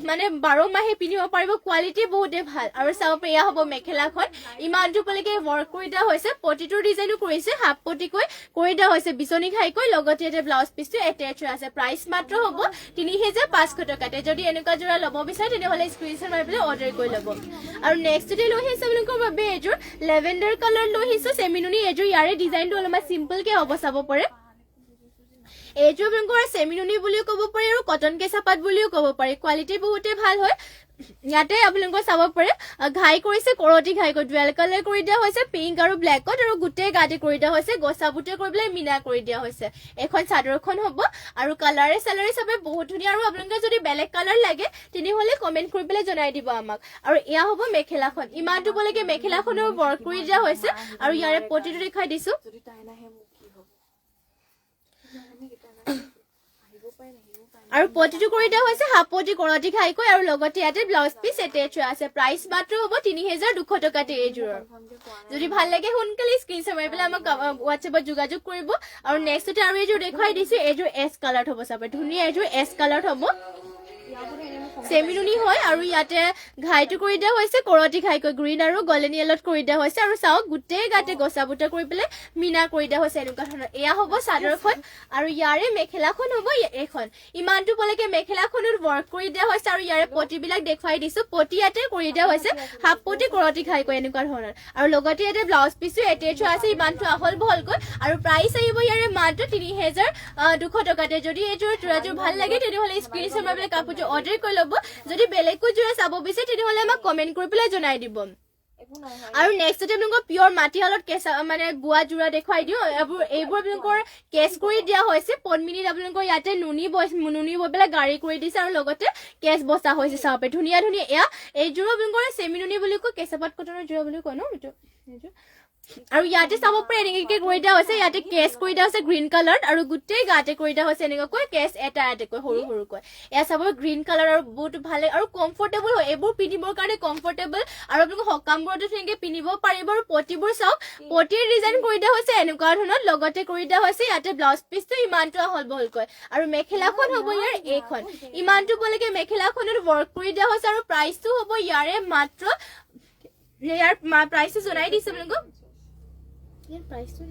মানে 12 মাহে পিন্ধিব পাৰিব কোৱালিটি বহুতে ভাল আৰু চাব পাৰে এয়া হ'ব মেখেলাখন ইমানটোলৈকে ওয়াৰ্ক কৰি দিয়া হৈছে পটিটো পটিটোৰ ডিজাইনো কৰিছে হাফ পটিকৈ কৰি দিয়া হৈছে বিচনী খাইকৈ লগতে এটা ব্লাউজ পিচটো এটেচ হৈ আছে প্ৰাইস মাত্ৰ হ'ব 3500 টকাতে যদি এনেকুৱা জোৰা ল'ব বিচাৰে তেনেহলে স্ক্ৰিনশ্বট মাৰি পেলাই অৰ্ডাৰ কৰি ল'ব আৰু নেক্সট ডে লৈ আহিছে আপোনালোকৰ বাবে এযোৰ লেভেণ্ডাৰ কালাৰ লৈ আহিছে চেমিনুনি এযোৰ ইয়াৰে ডিজাইনটো অলপমান সিম্পল কে হ'ব চাব পাৰে এযোৰ আপোনালোকৰ চেমিনুনি বুলিও ক'ব পাৰি আৰু কটন কেঁচাপাত বুলিও ক'ব পাৰি কোৱালিটি বহুতে ভাল হয় ইয়াতে আপোনালোকৰ চাব পাৰে ঘাই কৰিছে কৰটি ঘাই কৰি ডুৱেল কালাৰ কৰি দিয়া হৈছে পিংক আৰু ব্লেকত আৰু গোটেই গাটি কৰি দিয়া হৈছে গছা বুটে কৰি পেলাই মিনা কৰি দিয়া হৈছে এখন চাদৰখন হ'ব আৰু কালাৰে সালাৰে সবে বহুত ধুনীয়া আৰু আপোনালোকে যদি বেলেগ কালাৰ লাগে তেনেহলে কমেন্ট কৰি পেলাই জনাই দিব আমাক আৰু এয়া হ'ব মেখেলাখন ইমানটো বলেকে মেখেলাখনৰ ৱৰ্ক কৰি দিয়া হৈছে আৰু ইয়াৰে পটিটো দেখাই দিছো যদি তাই নাহে মোক কি হ'ব আহিব পাৰে নাহিব পাৰে আৰু পটিটো কৰি দিয়া হৈছে হাফ পটি কৰটি খাইকৈ আৰু লগতে ইয়াতে ব্লাউজ পিচ এটেচ হৈ আছে প্ৰাইস মাত্ৰ হ'ব 3200 টকাতে এইযোৰৰ যদি ভাল লাগে সোনকালে স্ক্ৰিনশ্বট মাৰি পেলাই আমাক WhatsApp-ত যোগাযোগ কৰিব আৰু নেক্সটতে আৰু এইযোৰ দেখাই দিছো এইযোৰ এছ কালাৰ হ'ব চাবে ধুনীয়া এইযোৰ এছ কালাৰ হ'ব চেমিনুনি হয় আৰু ইয়াতে ঘাইটো কৰি দিয়া হৈছে কৰটি ঘাইকৈ গ্ৰীণ আৰু গোল্ডেন ইয়েলত কৰি দিয়া হৈছে আৰু চাওক গোটেই গাতে গছা বুটা কৰি পেলাই মিনা কৰি দিয়া হৈছে এনেকুৱা ধৰণৰ এয়া হ'ব চাদৰখন আৰু ইয়াৰে মেখেলাখন হ'ব এইখন ইমানটো বলেকে মেখেলাখনত ৱৰ্ক কৰি দিয়া হৈছে আৰু ইয়াৰে পটিবিলাক দেখুৱাই দিছো পটি ইয়াতে কৰি দিয়া হৈছে হাফ পটি কৰটি ঘাইকৈ এনেকুৱা ধৰণৰ আৰু লগতে ইয়াতে ব্লাউজ পিচো এটেচ হৈ আছে ইমানটো আহল বহলকৈ আৰু প্ৰাইস আহিব ইয়াৰে মাত্ৰ 3200 টকাতে যদি এইযোৰ জোৰাযোৰ ভাল লাগে তেনেহলে স্ক্ৰিনশ্বট মাৰি পেলাই কাপোৰটো অৰ্ডাৰ কৰি ল'ব যদি বেলেগকৈ জোৰা চাব বিচাৰে তেনেহলে আমাক কমেন্ট কৰি পেলাই জনাই দিব আৰু নেক্সটতে আপোনালোকৰ পিয়ৰ মাটিহালত কেঁচা মানে বুৱা জোৰা দেখুৱাই দিও এইবোৰ আপোনালোকৰ কেছ কৰি দিয়া হৈছে পনমিনিত আপোনালোকৰ ইয়াতে নুনি বৈ পেলাই গাড়ী কৰি দিছে আৰু লগতে কেছ বসা হৈছে চাপে ধুনীয়া ধুনীয়া এয়া এইযোৰ আপোনালোকৰ চেমিনুনি বুলি কয় কেঁচাপাত কটনৰ জোৰা বুলি কয় ন এইটো আৰু ইয়াতে চাব পাৰে এনেকৈ কৰি দিয়া হৈছে ইয়াতে কেছ কৰি দিয়া হৈছে গ্ৰীণ কালাৰ আৰু গোটেই গাতে কৰি দিয়া হৈছে এনেকৈ কেছ এটা এটাকৈ সৰু সৰুকৈ এয়া চাব গ্ৰীণ কালাৰ আৰু বহুত ভালে আৰু কমফৰ্টেবল হয় এইবোৰ পিন্ধিবৰ কাৰণে কমফৰ্টেবল আৰু আপোনালোকে সকামবোৰতো তেনেকৈ পিন্ধিব পাৰিব আৰু পটিবোৰ চাওক পটিৰ ডিজাইন কৰি দিয়া হৈছে এনেকুৱা ধৰণৰ লগতে কৰি দিয়া হৈছে ইয়াতে ব্লাউজ পিচটো ইমানটো আহল বহলকৈ আৰু মেখেলাখন হ'ব ইয়াৰ এইখন ইমানটো বলেকে মেখেলাখনত ৱৰ্ক কৰি দিয়া হৈছে আৰু প্ৰাইচটো হ'ব ইয়াৰে মাত্ৰ ইয়াৰ প্ৰাইচটো জনাই দিছে আপোনালোকক ইয়াৰ প্ৰাইচটো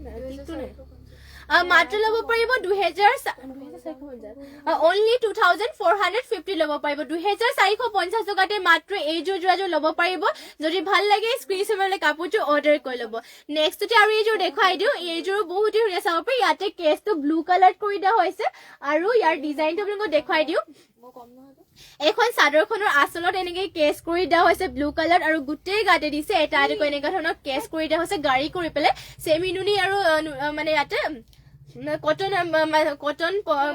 মাত্ৰ ল'ব পাৰিব 2450 ল'ব পাৰিব 2450 টকাতে মাত্ৰ এইযোৰ জোৰাযোৰ ল'ব পাৰিব যদি ভাল লাগে স্ক্ৰিনশ্বট মাৰি কাপোৰটো অৰ্ডাৰ কৰি ল'ব নেক্সটতে আৰু এইযোৰ দেখুৱাই দিও এইযোৰ বহুত ধুনীয়া চাব পাৰি ইয়াতে কেছটো ব্লু কালাৰ কৰি দিয়া হৈছে আৰু ইয়াৰ ডিজাইনটো আপোনালোকক দেখুৱাই দিও এখন চাদৰখনৰ আঁচলত এনেকৈ কেছ কৰি দিয়া হৈছে ব্লু কালাৰ আৰু গোটেই গাতে দিছে এটা এটাকৈ এনেকুৱা ধৰণৰ কেছ কৰি দিয়া হৈছে গাড়ী কৰি পেলাই চেমিনুনি আৰু মানে ইয়াতে কটন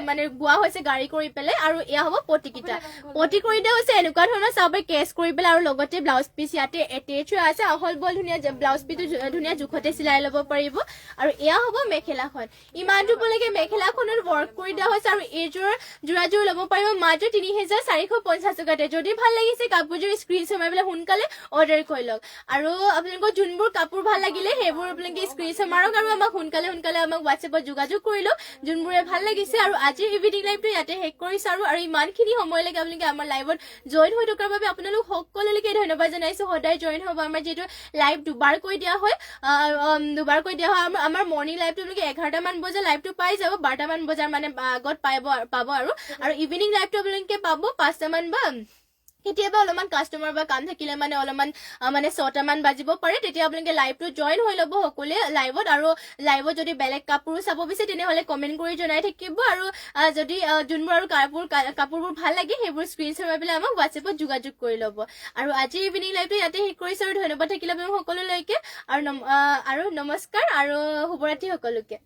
মানে বোৱা হৈছে গাড়ী কৰি পেলাই আৰু এয়া হ'ব পটিকিটা পটি কৰি দিয়া হৈছে এনেকুৱা ধৰণৰ চাবে কেছ কৰি পেলাই আৰু লগতে ব্লাউজ পিচ ইয়াতে এটেচ হৈ আছে আহল বল ধুনীয়া ব্লাউজ পিচটো ধুনীয়া জোখতে চিলাই ল'ব পাৰিব আৰু এয়া হ'ব মেখেলাখন ইমানটো বলেকে মেখেলাখনত ৱৰ্ক কৰি দিয়া হৈছে আৰু এইযোৰ জোৰাযোৰ ল'ব পাৰিব মাত্ৰ 3450 টকাতে যদি ভাল লাগিছে কাপোৰযোৰ স্ক্ৰিনশ্বট মাৰি পেলাই সোনকালে অৰ্ডাৰ কৰি লওক আৰু আপোনালোকৰ যোনবোৰ কাপোৰ ভাল লাগিলে সেইবোৰ আপোনালোকে স্ক্ৰিনশ্বট মাৰক আৰু আমাক সোনকালে আমাক WhatsApp-ত যোগাযোগ কৰিলো যোনবোৰে ভাল লাগিছে আৰু আজিৰ ইভিনিং লাইভটো ইয়াতে শেষ কৰিছো আৰু ইমানখিনি সময়লৈকে আপোনালোকে আমাৰ লাইভত জইন হৈ থকাৰ বাবে আপোনালোক সকলোলৈকে ধন্যবাদ জনাইছো সদায় জইন হ'ব আমাৰ যিটো লাইভ দুবাৰ কৰি দিয়া হয় আমাৰ মৰ্নিং লাইভটো আপোনালোকে 11টা মান বজাৰ লাইভটো পাই যাব 12টা মান বজাৰ মানে আগত পাব আৰু ইভিনিং লাইভটো আপোনালোকে পাব 5টা মান বা কেতিয়াবা অলপমান কাস্টমাৰ বা কাম থাকিলে মানে অলপমান মানে 6টা মান বাজিব পাৰে তেতিয়া আপোনালোকে লাইভটো জইন হৈ ল'ব সকলোৱে লাইভত আৰু লাইভত যদি বেলেগ কাপোৰ চাব বিচাৰে তেনেহলে কমেন্ট কৰি জনাই থাকিব আৰু যদি যোনবোৰ আৰু কাপোৰবোৰ ভাল লাগে সেইবোৰ স্ক্ৰিনশ্বট মাৰি পেলাই আমাক WhatsApp-ত যোগাযোগ কৰি ল'ব আৰু আজিৰ ইভিনিং লাইভটো ইয়াতে শেষ কৰিছো আৰু ধন্যবাদ থাকিলে আপোনালোক সকলোলৈকে আৰু নমস্কাৰ আৰু শুভৰাত্ৰি সকলোকে